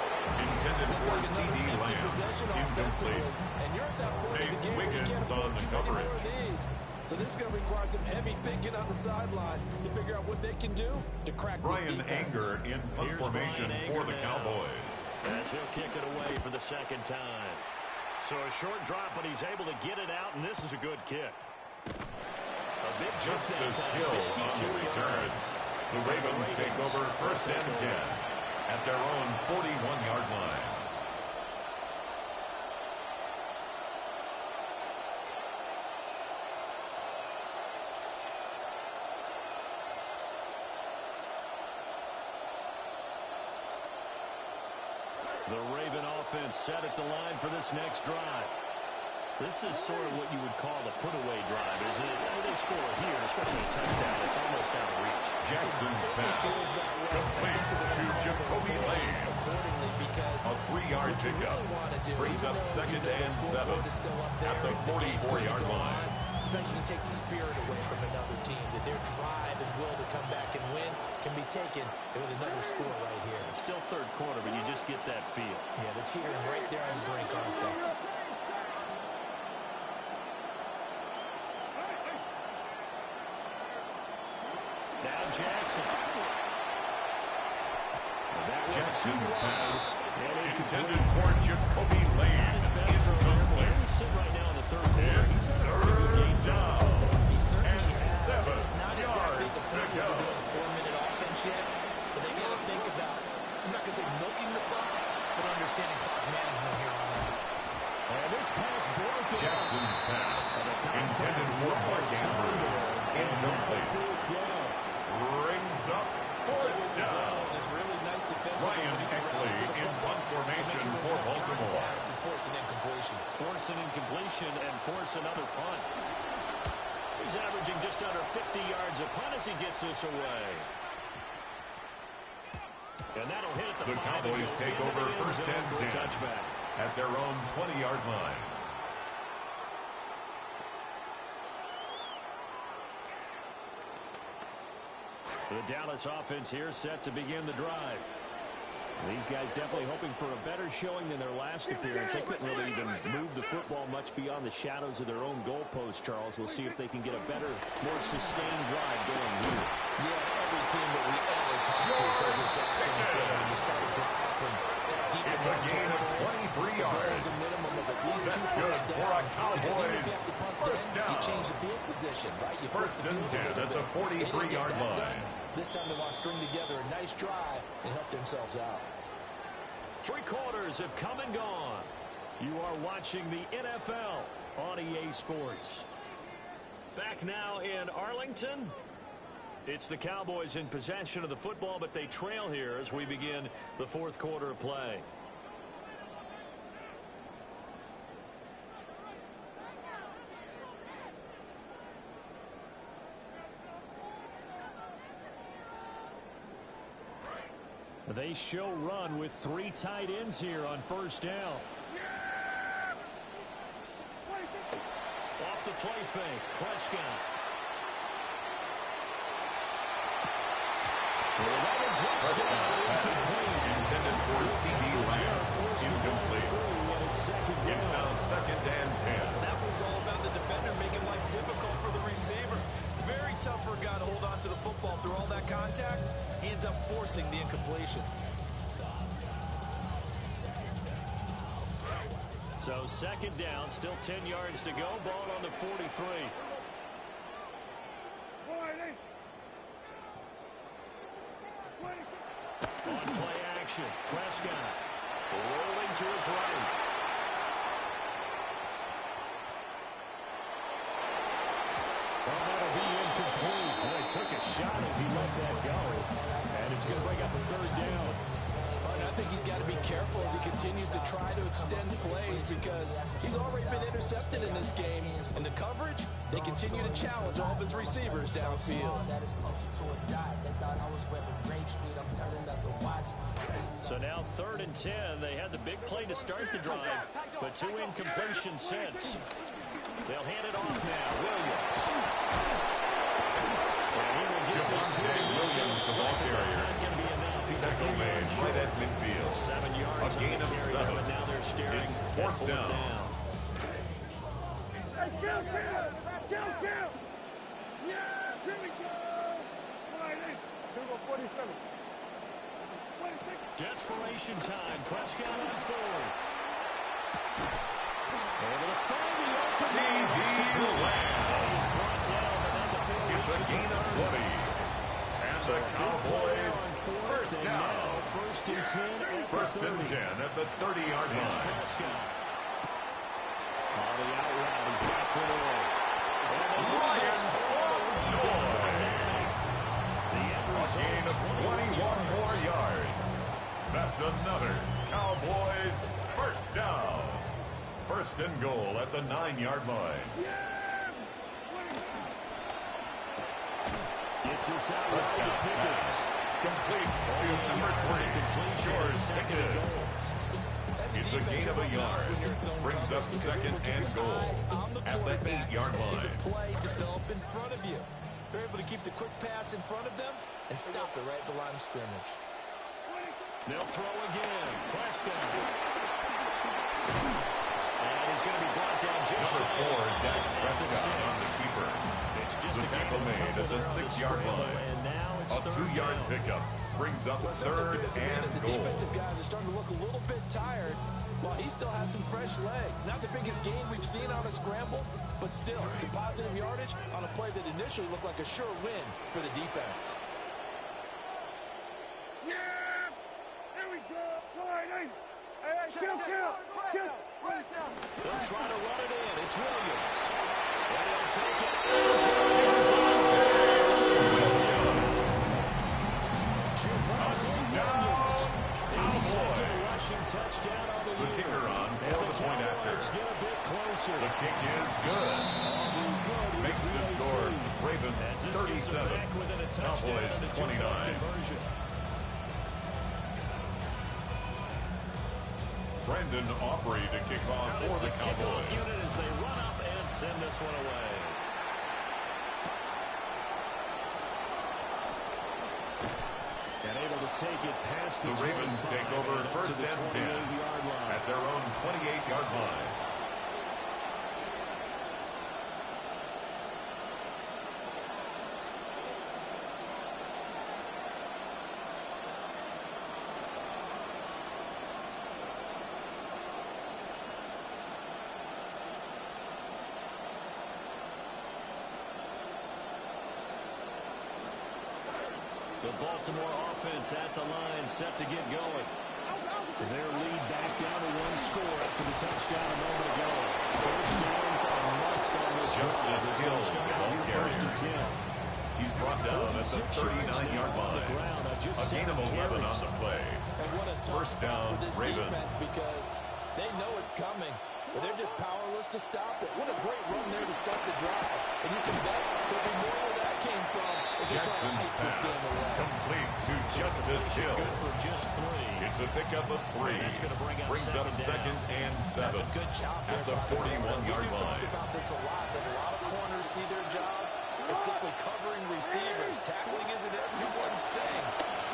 Intended for C.D. Lamb. Incomplete. And you're at that point in the Nate game where you Wiggins can't afford on the too many more coverage. of these. So this is going to require some heavy thinking on the sideline to figure out what they can do to crack this Brian defense. Anger in punt Here's formation Brian for Anger the now. Cowboys. as he'll kick it away for the second time. So a short drop, but he's able to get it out, and this is a good kick. A big jump that Justice time, Hill on 52 the returns. The Ravens take over first and 10 at their own 41-yard line. The Raven offense set at the line for this next drive. This is sort of what you would call a put-away drive, isn't it? They score here, especially a touchdown. It's almost out of reach. Jackson's pass complete to Jacoby Lane. A 3-yard pickup brings up second and 7 at the 44-yard line. You can take the spirit away from another team, that their drive and will to come back and win can be taken with another score right here. It's still third quarter, but you just get that feel. Yeah, they're teetering right there on the brink, aren't they? Now Jackson. Jackson's pass And intended for Jacoby Lane. Incomplete. Where we sit right now in the third quarter, he's had a pretty good game down. He certainly And has. 7 It's not exactly yards the to point where go. we're doing 4-minute offense yet, but they got to think about, I'm not going to say milking the clock, but understanding clock management here on that. And this pass broken. Jackson's pass intended for Mark Andrews. Incomplete. Brings up fourth down. It's really nice defensive. Ryan Eckley in punt formation for Baltimore. To force an incompletion. Force an incompletion and force another punt. He's averaging just under 50 yards a punt as he gets this away. And that'll hit at the The 5 Cowboys and go take into over the end first zone and for a 10 touchback. at their own 20-yard line. The Dallas offense here set to begin the drive. These guys definitely hoping for a better showing than their last appearance. They couldn't really even move the football much beyond the shadows of their own goalpost, Charles. We'll see if they can get a better, more sustained drive going here. Yeah, every team that we ever talk to says it's that same thing. When you start a drive from deep in It's a their gain of territory, 23 yards. a minimum of at least That's 2 good first for a downs. Cowboys Because even if you have to punt first then, you down. change the field position, right? You First flip the and field 10 a at little the bit. They didn't get 43-yard that line. done. This time they want to string together a nice drive and help themselves out. 3 quarters have come and gone. You are watching the NFL on EA Sports. Back now in Arlington. It's the Cowboys in possession of the football, but they trail here as we begin the fourth quarter of play. They show run with 3 tight ends here on first down. Off the play fake, Prescott. Intended for C.D. Lamb. Incomplete. It's now second and 10. That was all about the defender making life difficult for the receiver. Very tough for a guy to hold on to the football through all that contact. He ends up forcing the incompletion. So second down, still 10 yards to go. Ball on the 43. On play action, Prescott rolling to his right. Well, that'll be incomplete. shot as he let that go. And it's going to bring up a third down. And I think he's got to be careful as he continues to try to extend plays because he's already been intercepted in this game. And the coverage, they continue to challenge all of his receivers downfield. So now 3rd and 10. They had the big play to start the drive, but 2 incompletions since. They'll hand it off now. Williams. And he will get this to Williams, the ball carrier. Tackle made right at midfield. 7 yards. A gain of 7. But now they're staring It's at 4th down. Hey, kill! Yeah, here we go! All right, hey, here we go, 47. 26. Desperation time. Prescott on 4th. Able to find the open man. C.D. Lamb. He's brought down, but then the field It's a gain of 20. And the Cowboys, first down. First and 10 First and 10 at the 30-yard line. Prescott. On the out route, he's got Floyd. Ryan a gain of 21 more yards. That's another Cowboys first down. First and goal at the 9-yard line. Gets this out. Prescott pass. Complete to number 3. George Pickens. It's a gain of a yard. Brings up 2nd and goal at the 8-yard line. See the play develop in front of you. They're able to keep the quick pass in front of them and stop it right at the line of scrimmage. They'll throw again. Prescott. And he's going to be brought down just Number 4, Dak Prescott on the 6. keeper. It's just The tackle made at the 6-yard line. And now it's A 2-yard pickup brings up 3rd and The goal. defensive guys are starting to look a little bit tired while he still has some fresh legs. Not the biggest gain we've seen on a scramble, but still some positive yardage on a play that initially looked like a sure win for the defense. Yeah! There we go! All right, hey! Hey, kill! They'll try to run it in. It's Williams. And he'll take it. Touchdown on The kicker on for the point after. Get a bit closer. The kick is good. Makes the score Ravens 37, Cowboys 29. Brandon Aubrey to kick off for the Cowboys. Unit as they run up and send this one away. And able to take it past The Ravens take over first and 10 28-yard line. at their own 28-yard line. The Baltimore offense at the line, set to get going. Their lead back down to 1 score after the touchdown a moment ago. First downs are a must on this drive. First and 10. He's brought down at the 39-yard line. A gain of 11 on the play. And what a tough First down, for this Ravens. defense because they know it's coming, but they're just powerless to stop it. What a great run there to start the drive. And you can bet there'll be more where that came from as they try to Jackson's ice this game pass away. complete to Justice Hill. Good for just 3. It's a pickup of 3. That's going to Brings up 2nd and 7 That's a good job at the there. 41-yard We do talk line. about this a lot, that a lot of corners see their job as simply covering receivers. Tackling isn't everyone's thing.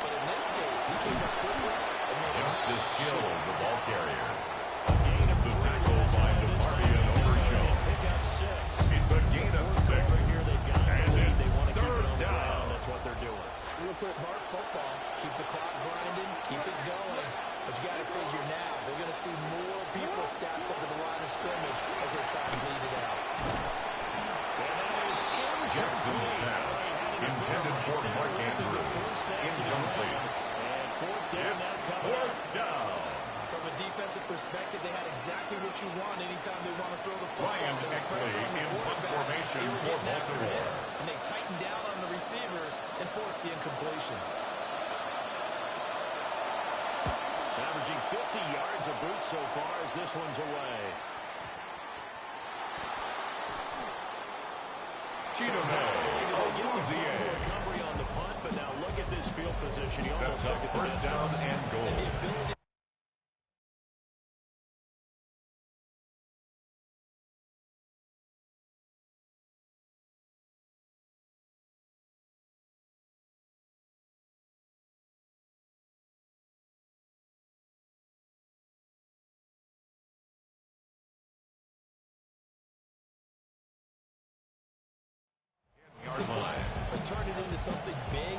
But in this case, he came up quickly and made Justice Hill, the ball carrier. Gain of The tackle by DeMarvion Overshow. Pick up 6. It's a gain of 6. Here they've got And the lead. it's They want to keep it 3rd on the down. ground. That's what they're doing. smart football. Keep the clock grinding, keep it going. But you got to figure now, they're going to see more people stacked up at the line of scrimmage as they try to bleed it out. Jackson's pass, intended for Mark Andrews, incomplete. It's 4th down. From a defensive perspective, they had exactly what you want anytime they want to throw the football. Ryan There's Eckley pressure on the in punt quarterback. formation They were for getting after Baltimore. him, and they tightened down on the receivers and force the incompletion. Averaging 50 yards a boot so far as this one's away. Recovery on the punt, but now look at this field position. He sets up first down and goal. But turn it into something big,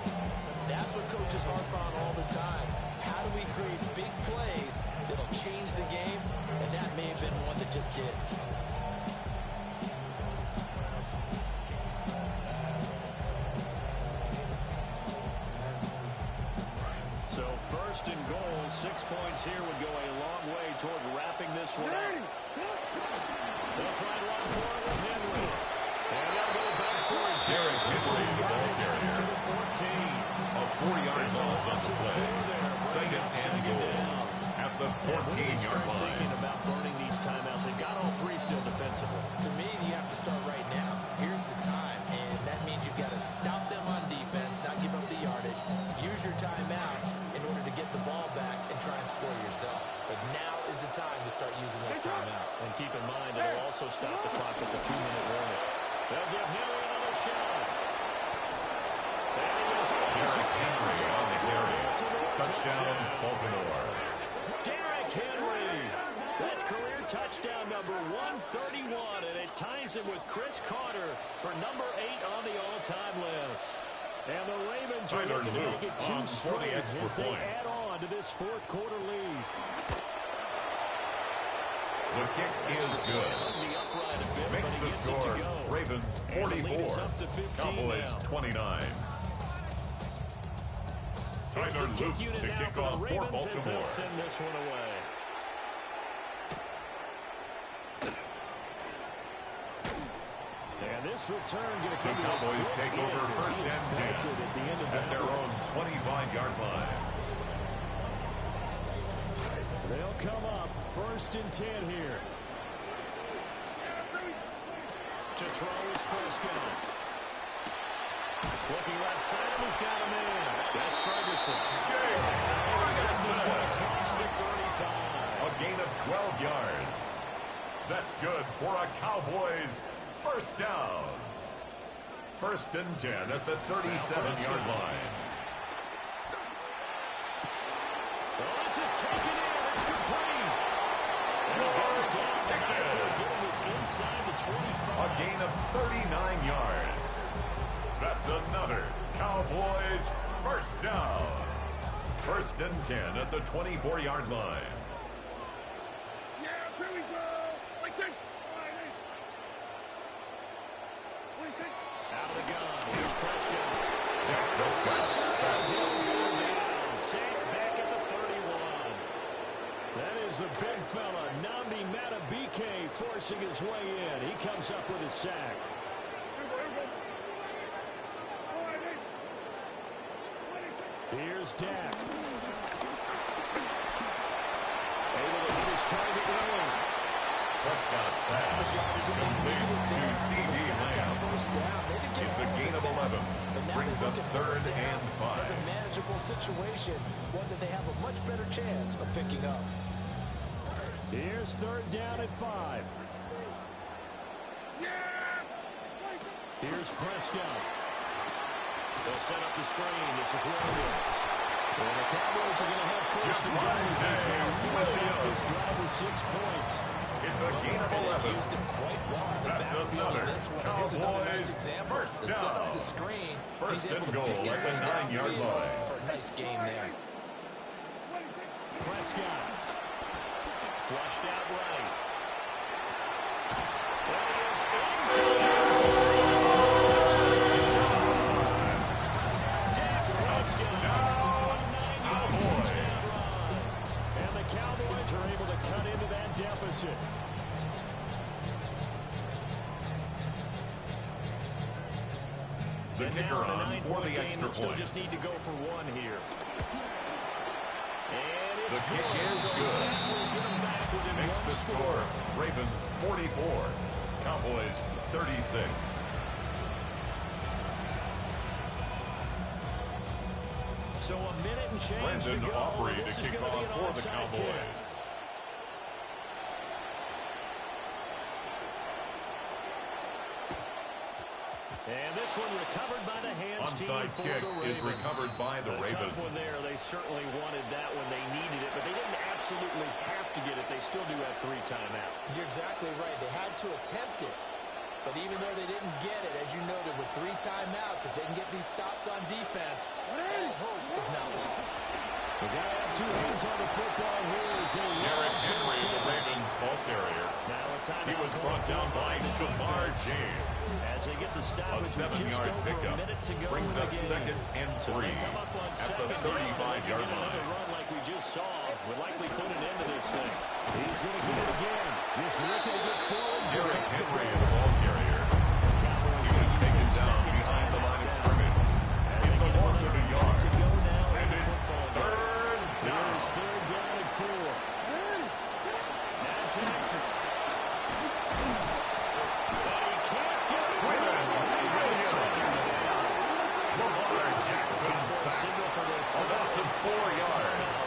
that's what coaches harp on all the time. How do we create big plays that'll change the game? And that may have been one that just did. So first and goal, 6 points here would go a long way toward wrapping this one up. They'll try to run for it with Henry. And they'll go back for it. Derek Henry, the ball carrier. To the 14. A 40-yard loss on the play. Second and goal at the 14-yard line. Thinking about burning these timeouts. They got all three still defensively. To me, you have to start right now. Here's the time, and that means you've got to stop them on defense, not give up the yardage. Use your timeout in order to get the ball back and try and score yourself. But now is the time to start using those timeouts. And keep in mind, it'll also stop the clock at the 2-minute warning. They'll give Henry another shot. Derek Henry on the carry. Touchdown, Baltimore. Derek Henry. That's career touchdown number 131, and it ties him with Chris Carter for number 8 on the all-time list. And the Ravens are looking to make it 2 straight as they add on to this fourth quarter lead. The kick is good. Makes the score Ravens 44, Cowboys 29. Tyler Luke to kick off for Baltimore. Send this one away. And this return going to The Cowboys take over first and 10 at their own 25-yard line. They'll come up first and 10 here. To throw is Prescott. Looking left side, he's got him in. That's Ferguson. Across the 35. A gain of 12 yards. That's good for a Cowboys first down. First and 10 at the 37-yard line. Well, this is taken in. It's complete. And it goes down. Getting this inside the 25. A gain of 39 yards. That's another Cowboys first down. First and 10 at the 24-yard line. Yeah, here we go. Out of the gun. Here's Prescott. Saints back at the 31. That is the big fella, Nnamdi Madubuike, forcing his way in. He comes up with a sack. Here's Dak. Able to hit his target early. Prescott's pass is complete to C.D. Lamb. It's a gain of 11. Brings up third and 5. It's a manageable situation, one that they have a much better chance of picking up. Here's third down at 5. Here's Prescott. They'll set up the screen. This is Williams. And the Cowboys are going to have first and goal as they try to finish off this drive with 6 points. It's a gain of 11. Used him quite well in the That's backfield another this one. Here's another nice Cowboys example. first To set up down. the screen, First he's able and to goal pick his at the way 9-yard downfield line. for a nice gain there. Prescott. Flushed out right. That is into the end zone. Dak Prescott on a 9-yard touchdown run. And the Cowboys are able to cut into that deficit. The the And kicker now in a on for the 9-point game, extra they'll still point. just need to go for one here. And The it's kick good. is So good. that will get them back within Makes one the score Ravens 44, Cowboys 36. So a minute and change Brandon to go. Aubrey This to is kick going to be off an for the onside Cowboys. kick. And this one recovered by the hands team Onside for kick the Ravens. is recovered by the A tough Ravens. one there. They certainly wanted that when they needed it, but they didn't absolutely have to get it. They still do have 3 timeouts. You're exactly right. They had to attempt it. But even though they didn't get it, as you noted, with 3 timeouts, if they can get these stops on defense, all hope is not lost. They got to have 2 hands on the football here as they Derrick Henry, the Ravens ball carrier. Now a timeout. He was brought down by Jamar James. As they get the A stoppage with just 7-yard over pickup a minute to go brings in the up game. second and So 3 they come up on at second the down, and they can 35-yard get another line. run like we just saw would likely put an end to this thing. He's going to get it again. Just looking to get forward. Derrick Henry, the ball carrier. He was taken down behind the line of scrimmage. It's a loss of a yard. To go now And in the it's football game. third down. Here's 3rd down and 4. Now Jackson. Lamar Jackson sack. A loss of 4 yards.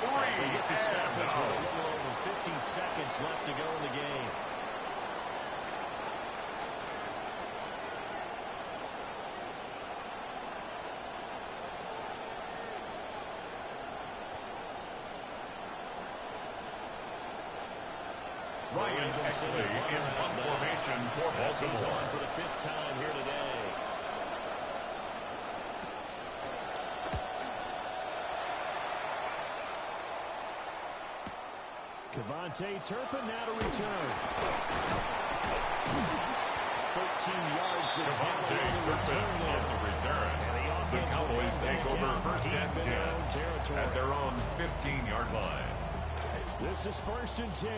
3 They get the stoppage with a and little over 50 seconds left to go in the game. Ryan Exley in punt formation for He's Baltimore. on for the 5th time here today. Kevontae Turpin now to return. 13 yards. Kevontae Turpin on the return. The Cowboys take over first and 10 at their own 15-yard line. This is 1st and 10.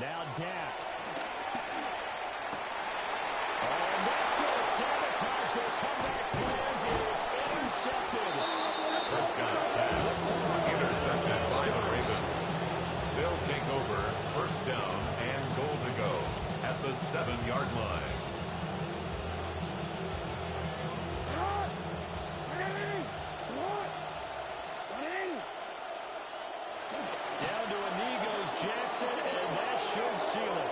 Now Dak. And that's going to sabotage their comeback plans. It is intercepted. Prescott's pass intercepted by the Ravens. They'll take over first down and goal to go at the 7-yard line. Down to a knee goes Jackson, and that should seal it.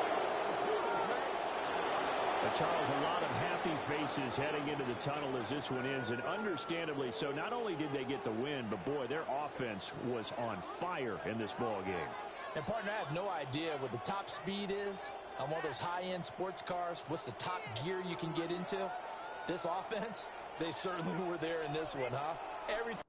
Charles, a lot of happy faces heading into the tunnel as this one ends, and understandably so. Not only did they get the win, but boy, their offense was on fire in this ball game. And partner, I have no idea what the top speed is on one of those high-end sports cars. What's the top gear you can get into? This offense, they certainly were there in this one, huh? Everything.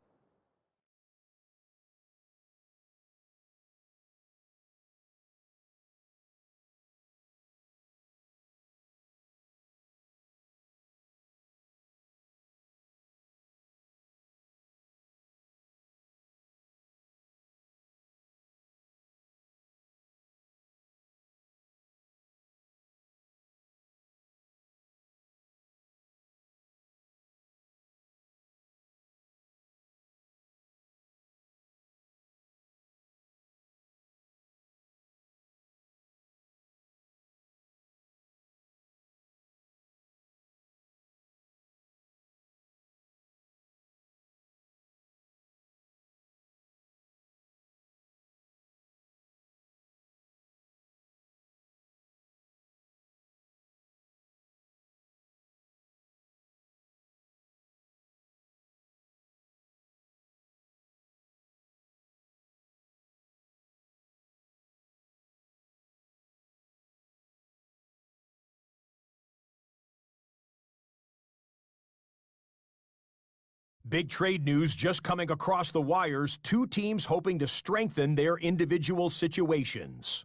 Big trade news just coming across the wires. 2 teams hoping to strengthen their individual situations.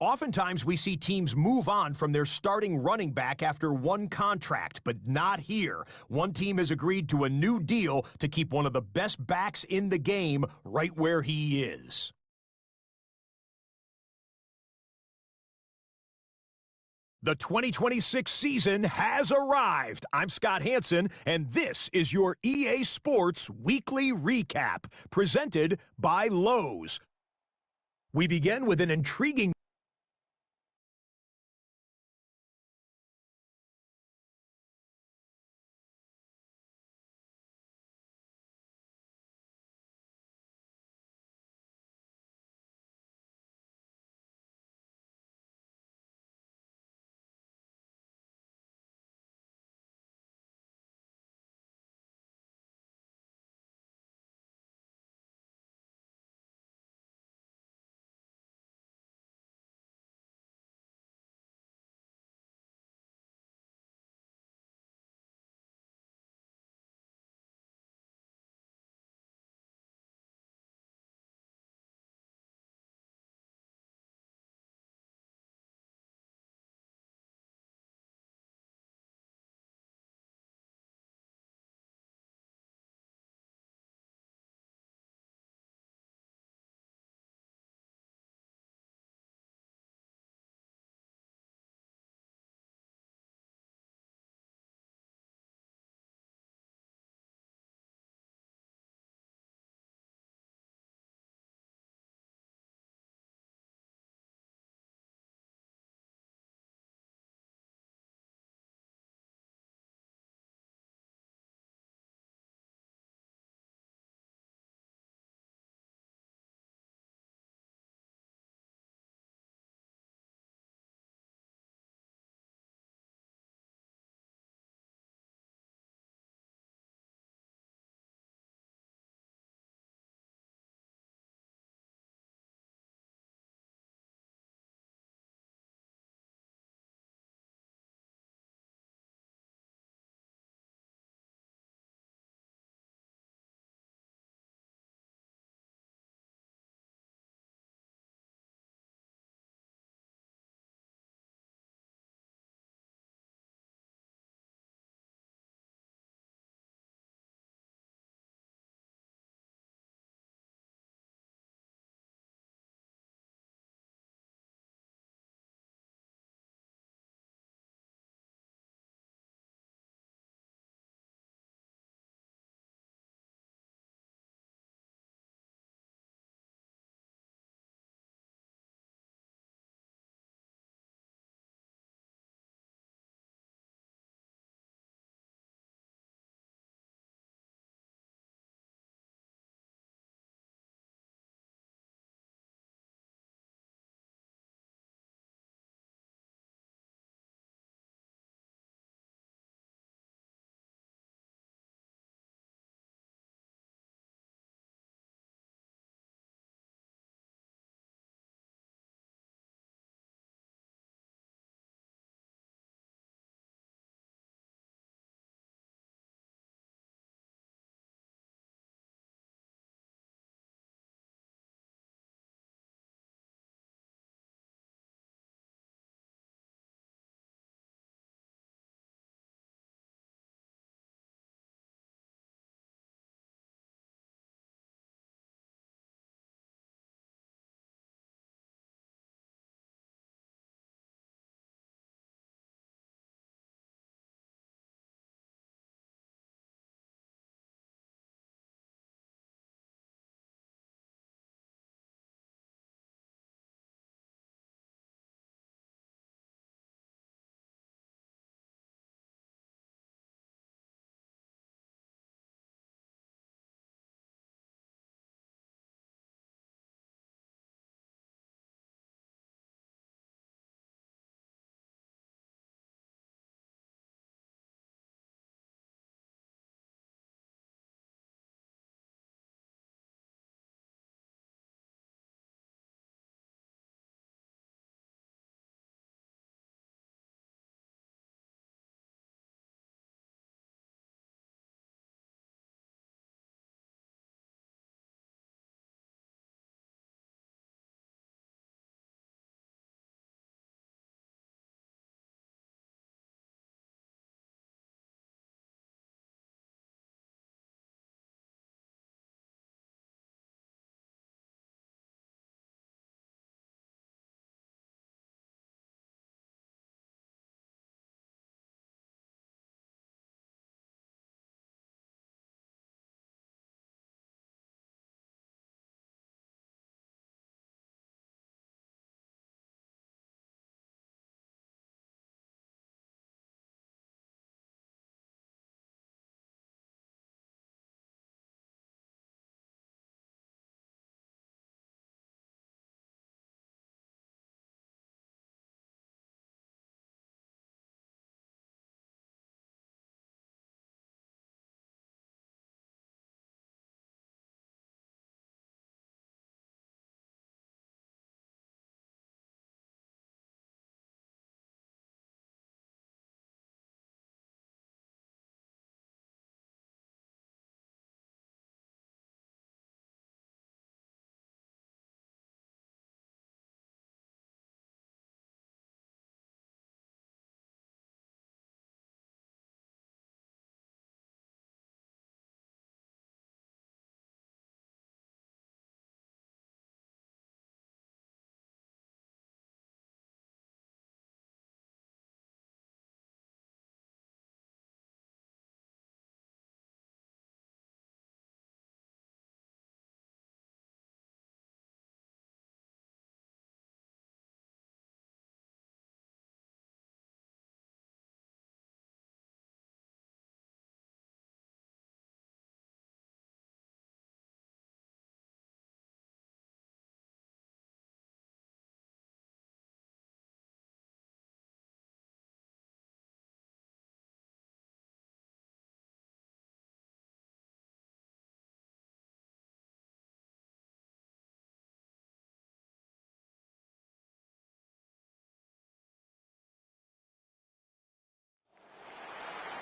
Oftentimes, we see teams move on from their starting running back after one contract, but not here. One team has agreed to a new deal to keep one of the best backs in the game right where he is. The 2026 season has arrived. I'm Scott Hansen, and this is your EA Sports Weekly Recap, presented by Lowe's. We begin with an intriguing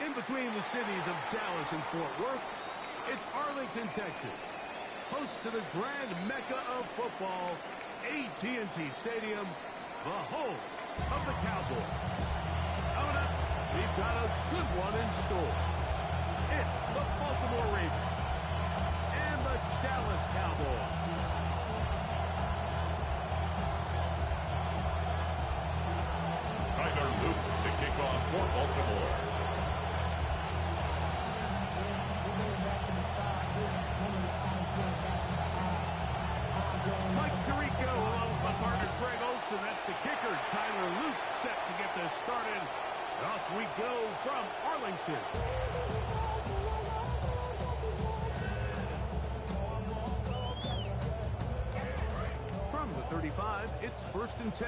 In between the cities of Dallas and Fort Worth, it's Arlington, Texas. Host to the grand mecca of football, AT&T Stadium, the home of the Cowboys. Coming up, we've got a good one in store. It's the Baltimore Ravens and the Dallas Cowboys. Tyler Luke to kick off for Baltimore. Mike Tirico along with my partner Greg Olson. That's the kicker. Tyler Luke set to get this started. Off we go from Arlington. From the 35, it's 1st and 10.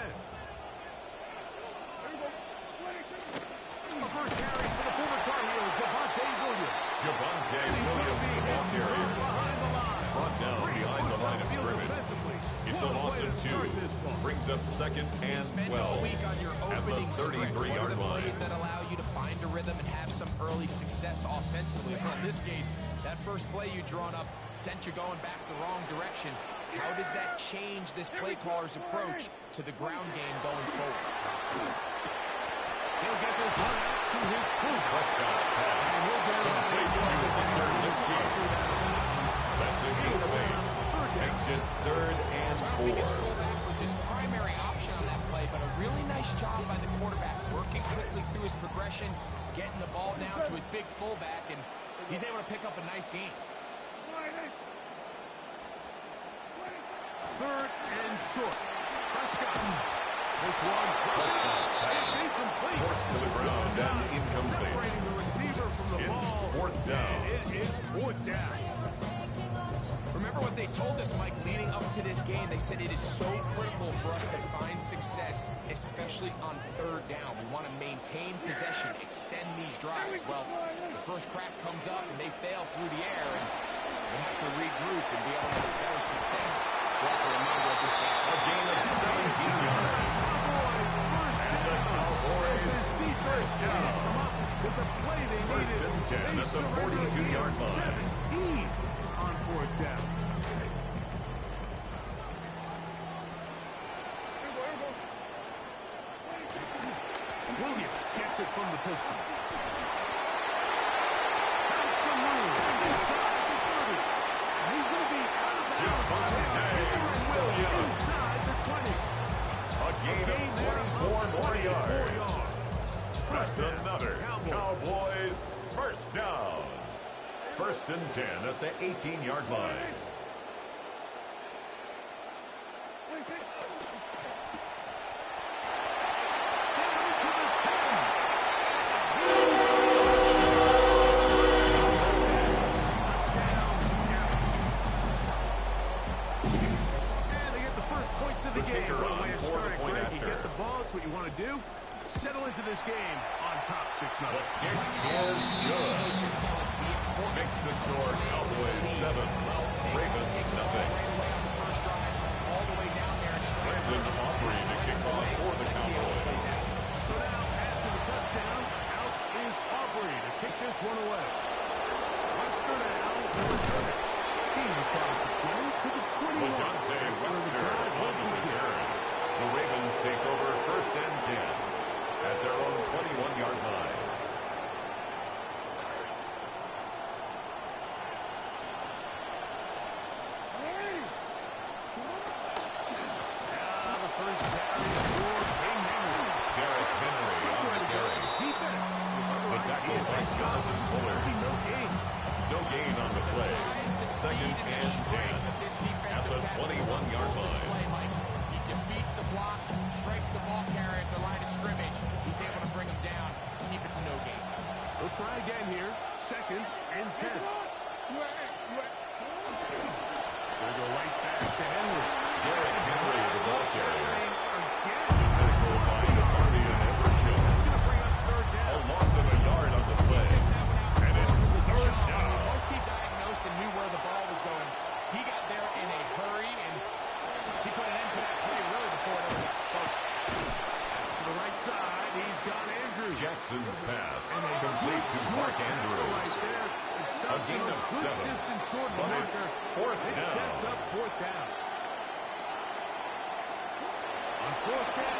The first carry for the former Tar Heel, Javonte Williams. Javonte Williams, the ball carrier. Behind the line. Brought down behind the line of scrimmage. It's a loss of 2. Brings up 2nd and 12. Spend all week on your At the opening script. 33-yard line. Plays that allow you to find a rhythm and have some early success offensively. Well, in this case, that first play you drawn up sent you going back the wrong direction. How does that change this play caller's approach to the ground game going forward? He'll get this one out to his poop. Prescott's pass. That's a good save. Makes it 3rd and 4. His fullback was his primary option on that play, but a really nice job by the quarterback, working quickly through his progression, getting the ball down to his big fullback, and he's able to pick up a nice gain. 3rd and short. Prescott. This one. Prescott's pass. It's incomplete. Forced to the ground and incomplete. Separating the receiver from the It's ball. 4th down. And it is 4th down. Remember what they told us, Mike, leading up to this game. They said it is so critical for us to find success, especially on 3rd down. We want to maintain possession, extend these drives. Well, the first crack comes up, and they fail through the air, and we have to regroup and be able to have better success throughout the remainder of this game. A gain of 17 yards. And the Cowboys first down. With the play they First needed, and 10 they at the surrendered 42-yard line. 17 on 4th down. Williams gets it from the pistol. Has some room inside the 30. He's going to be out of bounds. Williams. Inside the 20. A gain of 24 more yards. That's another Cowboys first down. 1st and 10 at the 18-yard line. What you want to do, settle into this game on top 6-0. The kick is good. Makes the score Cowboys 7, Ravens nothing. Brandon Aubrey to kick off for the Cowboys. So now, after the touchdown, out is Aubrey to kick this one away. Wester now to return it. He's across the 20 to the 21. LeJohntay Wester on the return. The Ravens take over 1st and 10 at their own 21-yard line. The first carry for King Henry. Derrick Henry on the carry. Defense. The tackle by Scott Fuller. No gain. No gain on the play. 2nd and 10 at the 21-yard line. He defeats the block, strikes the ball carrier at the line of scrimmage. He's able to bring him down, keep it to no gain. We'll try again here. 2nd and 10. They'll go right back to Henry. Derrick Henry, the ball carrier. Again. The tackle by Guardian Evershed. That's going to bring up 3rd A down. loss of a yard on the play. And it's 3rd down. Once he diagnosed and knew where the ball was going, he got there in a hurry, and he put an end to that play really before it ever got started. To the right side, he's got Andrews. Jackson Watson's pass complete to Mark Andrews. Right there. It A stops gain him a of good 7. distance short of the But it's marker. fourth It down. sets up fourth down. On fourth down.